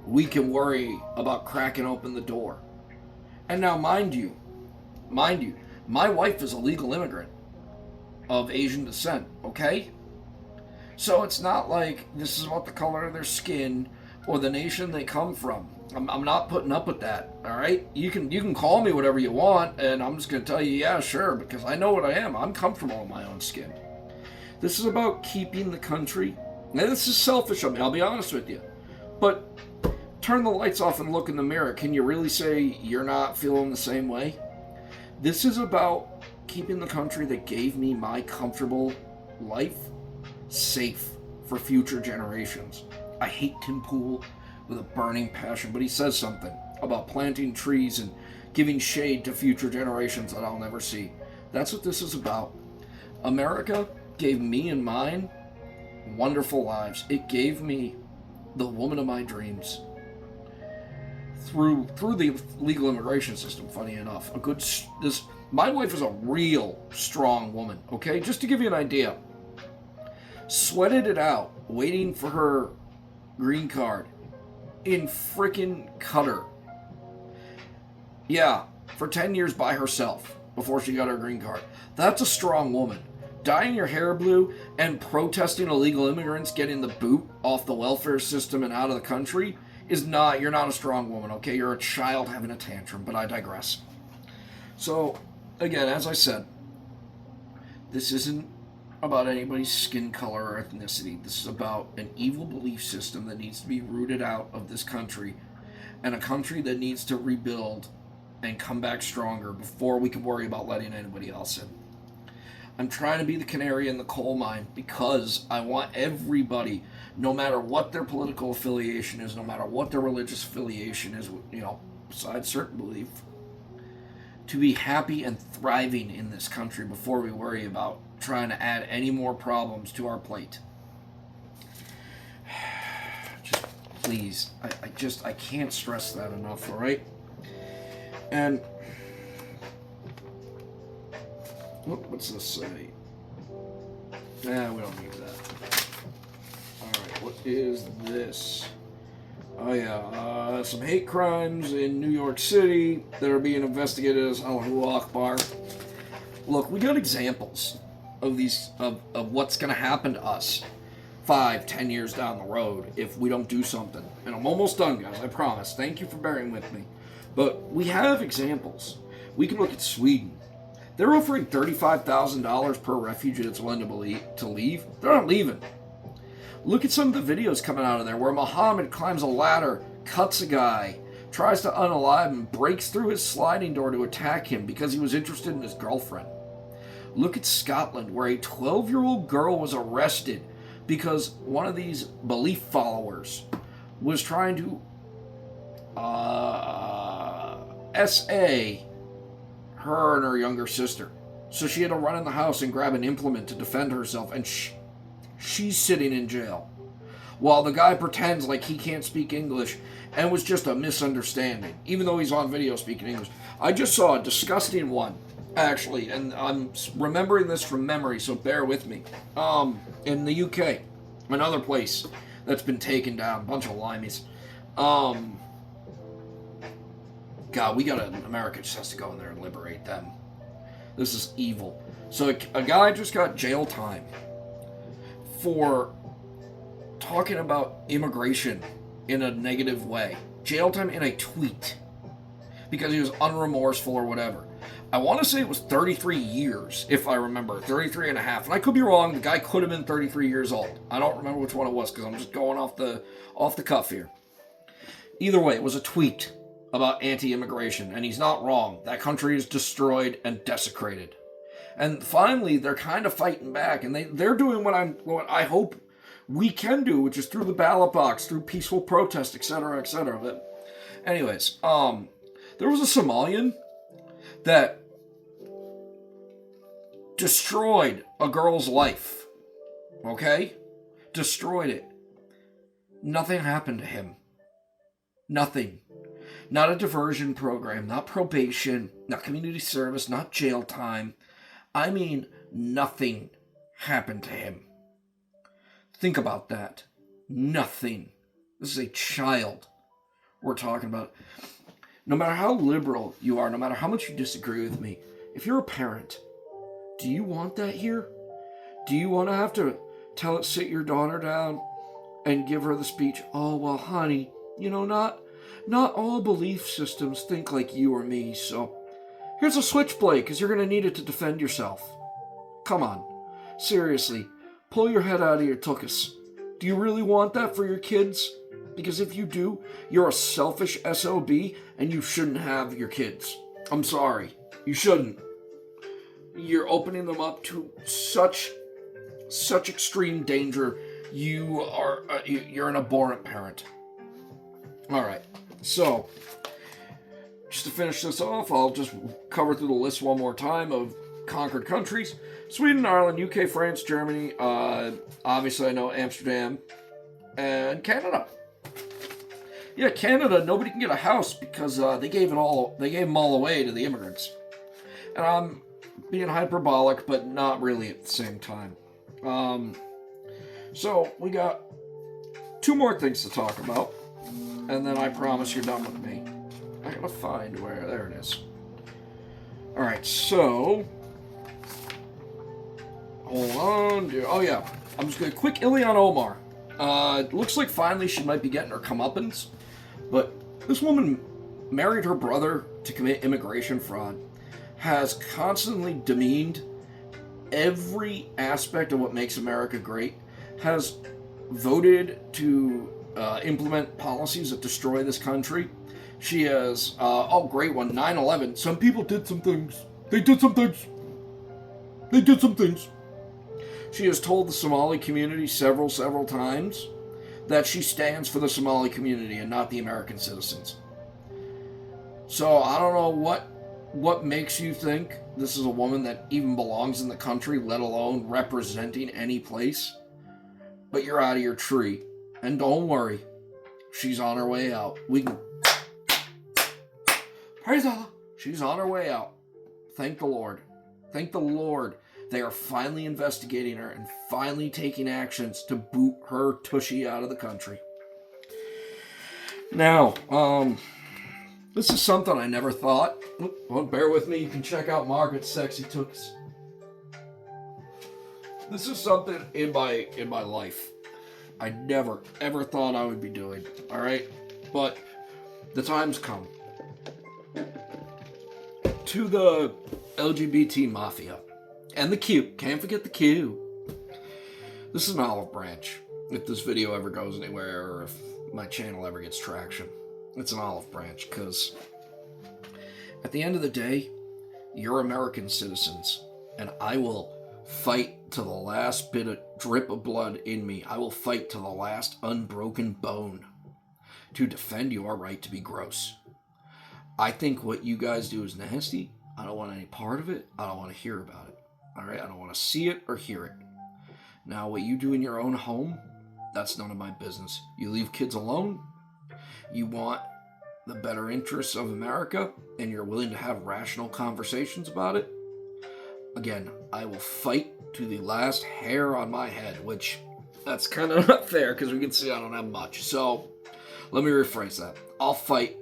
we can worry about cracking open the door. And now, mind you, my wife is a legal immigrant of Asian descent, okay? So it's not like this is about the color of their skin or the nation they come from. I'm not putting up with that, all right? You can call me whatever you want, and I'm just going to tell you, yeah, sure, because I know what I am. I'm comfortable in my own skin. This is about keeping the country. Now, this is selfish of me, I'll be honest with you. But turn the lights off and look in the mirror. Can you really say you're not feeling the same way? This is about keeping the country that gave me my comfortable life safe for future generations. I hate Tim Pool with a burning passion, but he says something about planting trees and giving shade to future generations that I'll never see. That's what this is about. America gave me and mine wonderful lives. It gave me the woman of my dreams through the legal immigration system. Funny enough, my wife is a real strong woman. Okay, just to give you an idea, sweated it out waiting for her green card in frickin' Qatar. Yeah, for 10 years by herself before she got her green card. That's a strong woman. Dyeing your hair blue and protesting illegal immigrants getting the boot off the welfare system and out of the country you're not a strong woman, okay? You're a child having a tantrum, but I digress. So, again, as I said, this isn't about anybody's skin color or ethnicity. This is about an evil belief system that needs to be rooted out of this country, and a country that needs to rebuild and come back stronger before we can worry about letting anybody else in. I'm trying to be the canary in the coal mine because I want everybody, no matter what their political affiliation is, no matter what their religious affiliation is, besides certain belief, to be happy and thriving in this country before we worry about trying to add any more problems to our plate. Just please, I can't stress that enough, all right? And what's this say? Nah, we don't need that. Alright, what is this? Oh yeah, some hate crimes in New York City that are being investigated as Allahu Akbar. Look, we got examples of these of what's gonna happen to us 5-10 years down the road if we don't do something. And I'm almost done, guys, I promise. Thank you for bearing with me. But we have examples. We can look at Sweden. They're offering $35,000 per refugee that's willing to leave. They're not leaving. Look at some of the videos coming out of there where Muhammad climbs a ladder, cuts a guy, tries to unalive him, breaks through his sliding door to attack him because he was interested in his girlfriend. Look at Scotland, where a 12-year-old girl was arrested because one of these belief followers was trying to SA her and her younger sister. So she had to run in the house and grab an implement to defend herself, and she's sitting in jail while the guy pretends like he can't speak English and it was just a misunderstanding, even though he's on video speaking English. I just saw a disgusting one, actually, and I'm remembering this from memory, so bear with me. In the UK, another place that's been taken down, a bunch of limeys. God, America just has to go in there and liberate them. This is evil. So a guy just got jail time for talking about immigration in a negative way. Jail time in a tweet. Because he was unremorseful or whatever. I want to say it was 33 years, if I remember. 33 and a half. And I could be wrong. The guy could have been 33 years old. I don't remember which one it was because I'm just going off the cuff here. Either way, it was a tweet about anti-immigration, and he's not wrong. That country is destroyed and desecrated. And finally, they're kind of fighting back, and they're doing what I hope we can do, which is through the ballot box, through peaceful protest, etc., etc. But anyways, there was a Somalian that destroyed a girl's life. Okay? Destroyed it. Nothing happened to him. Nothing. Not a diversion program, not probation, not community service, not jail time. I mean, nothing happened to him. Think about that. Nothing. This is a child we're talking about. No matter how liberal you are, no matter how much you disagree with me, if you're a parent, do you want that here? Do you want to have to sit your daughter down and give her the speech, oh, well, honey, not all belief systems think like you or me, so here's a switchblade because you're going to need it to defend yourself. Come on. Seriously, pull your head out of your tuchus. Do you really want that for your kids? Because if you do, you're a selfish SOB and you shouldn't have your kids. I'm sorry. You shouldn't. You're opening them up to such extreme danger. You're an abhorrent parent. All right. So, just to finish this off, I'll just cover through the list one more time of conquered countries. Sweden, Ireland, UK, France, Germany, obviously I know Amsterdam, and Canada. Yeah, Canada, nobody can get a house because they gave them all away to the immigrants. And I'm being hyperbolic, but not really at the same time. So we got 2 more things to talk about, and then I promise you're done with me. I gotta find where, there it is. Alright, so, hold on, dude. Oh yeah, I'm just gonna quick Ilhan Omar. Looks like finally she might be getting her comeuppance, but this woman married her brother to commit immigration fraud, has constantly demeaned every aspect of what makes America great, has voted to implement policies that destroy this country. She has, great one, 9/11. Some people did some things. They did some things. They did some things. She has told the Somali community several times that she stands for the Somali community and not the American citizens. So I don't know what makes you think this is a woman that even belongs in the country, let alone representing any place. But you're out of your tree. And don't worry, she's on her way out. We can... Praise Allah! She's on her way out. Thank the Lord. Thank the Lord. They are finally investigating her and finally taking actions to boot her tushy out of the country. Now, this is something I never thought. Well, bear with me. You can check out Margaret's sexy tooks. This is something in my life I never, ever thought I would be doing. All right? But the time's come. To the LGBT mafia. And the Q. Can't forget the Q. This is an olive branch. If this video ever goes anywhere, or if my channel ever gets traction, it's an olive branch. Because at the end of the day, you're American citizens. And I will fight to the last bit of drip of blood in me. I will fight to the last unbroken bone to defend your right to be gross. I think what you guys do is nasty. I don't want any part of it. I don't want to hear about it. All right? I don't want to see it or hear it. Now, what you do in your own home, that's none of my business. You leave kids alone. You want the better interests of America, and you're willing to have rational conversations about it. Again, I will fight to the last hair on my head, which that's kind of not fair because we can see I don't have much. So let me rephrase that. I'll fight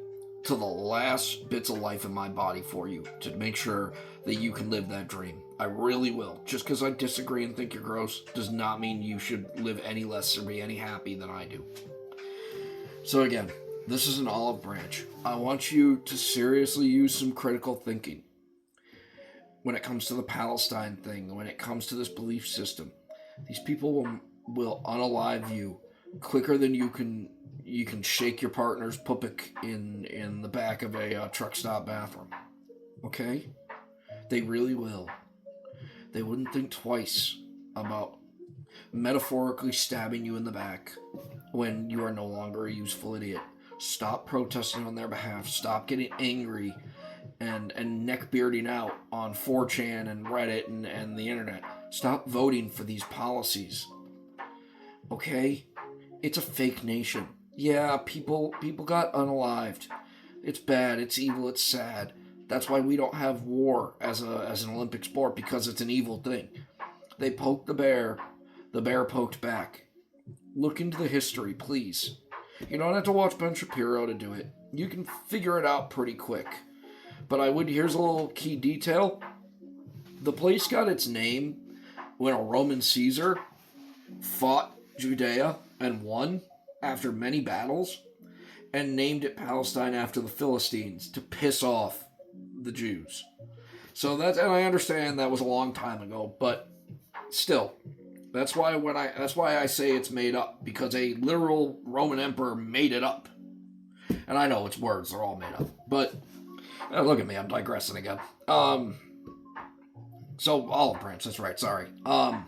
to the last bits of life in my body for you to make sure that you can live that dream. I really will. Just because I disagree and think you're gross does not mean you should live any less or be any happy than I do. So again, this is an olive branch. I want you to seriously use some critical thinking when it comes to the Palestine thing, when it comes to this belief system. These people will unalive you quicker than you can shake your partner's pupik in the back of a truck stop bathroom. Okay? They really will. They wouldn't think twice about metaphorically stabbing you in the back when you are no longer a useful idiot. Stop protesting on their behalf. Stop getting angry and neck bearding out on 4chan and Reddit and the internet. Stop voting for these policies. Okay? It's a fake nation. Yeah, people got unalived. It's bad, it's evil, it's sad. That's why we don't have war as an Olympic sport, because it's an evil thing. They poked the bear poked back. Look into the history, please. You don't have to watch Ben Shapiro to do it. You can figure it out pretty quick. But here's a little key detail. The place got its name when a Roman Caesar fought Judea and won after many battles, and named it Palestine after the Philistines to piss off the Jews. So and I understand that was a long time ago, but still, that's why I say it's made up, because a literal Roman emperor made it up. And I know it's words, they're all made up, but look at me, I'm digressing again. So olive branch, that's right, sorry. I'm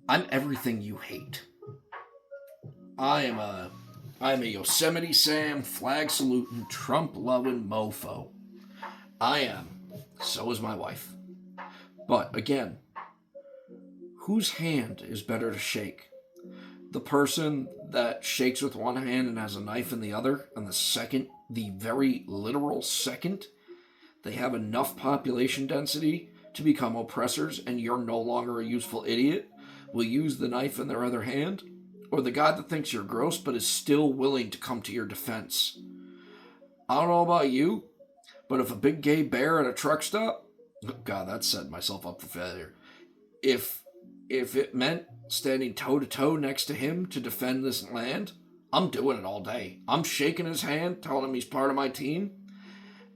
everything you hate. I am a Yosemite Sam, flag saluting, Trump loving mofo. I am. So is my wife. But again, whose hand is better to shake? The person that shakes with one hand and has a knife in the other, and the very literal second, they have enough population density to become oppressors and you're no longer a useful idiot, will use the knife in their other hand? Or the guy that thinks you're gross but is still willing to come to your defense? I don't know about you, but if a big gay bear at a truck stop, God, that's setting myself up for failure. If it meant standing toe-to-toe next to him to defend this land, I'm doing it all day. I'm shaking his hand, telling him he's part of my team,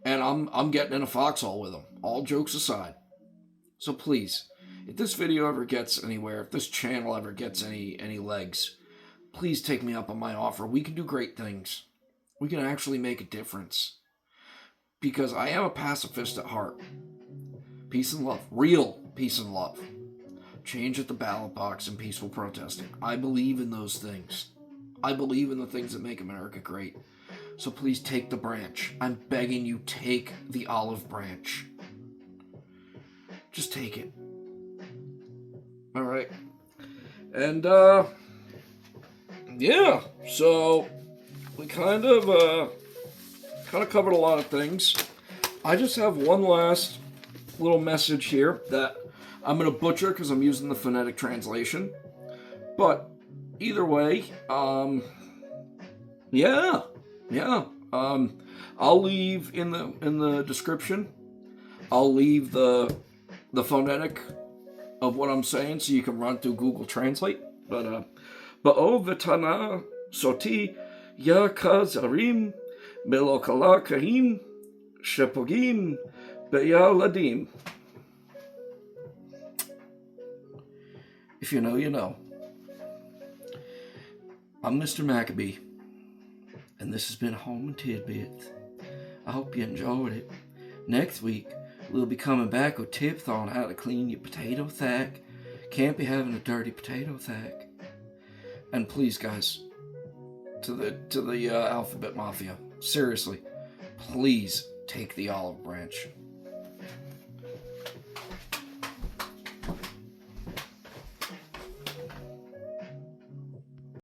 and I'm getting in a foxhole with him, all jokes aside. So please, if this video ever gets anywhere, if this channel ever gets any legs, please take me up on my offer. We can do great things. We can actually make a difference. Because I am a pacifist at heart. Peace and love. Real peace and love. Change at the ballot box and peaceful protesting. I believe in those things. I believe in the things that make America great. So please take the branch. I'm begging you, take the olive branch. Just take it. Alright. And, yeah, so we kind of covered a lot of things. I just have one last little message here that I'm going to butcher because I'm using the phonetic translation. But either way, yeah. I'll leave in the description. I'll leave the phonetic of what I'm saying so you can run through Google Translate. But BEH-YEH-LAH-DEEM KHAH-ZEE-REEM MEH-LOO-KHLAH-KHEEM SHEH-POH-GEEM BEH-YEH-LAH-DEEM. If you know, you know. I'm Mr. Maccabee, and this has been Home and Tidbits. I hope you enjoyed it. Next week, we'll be coming back with tips on how to clean your potato sack. Can't be having a dirty potato sack. And please, guys, to the Alphabet Mafia, seriously, please take the olive branch.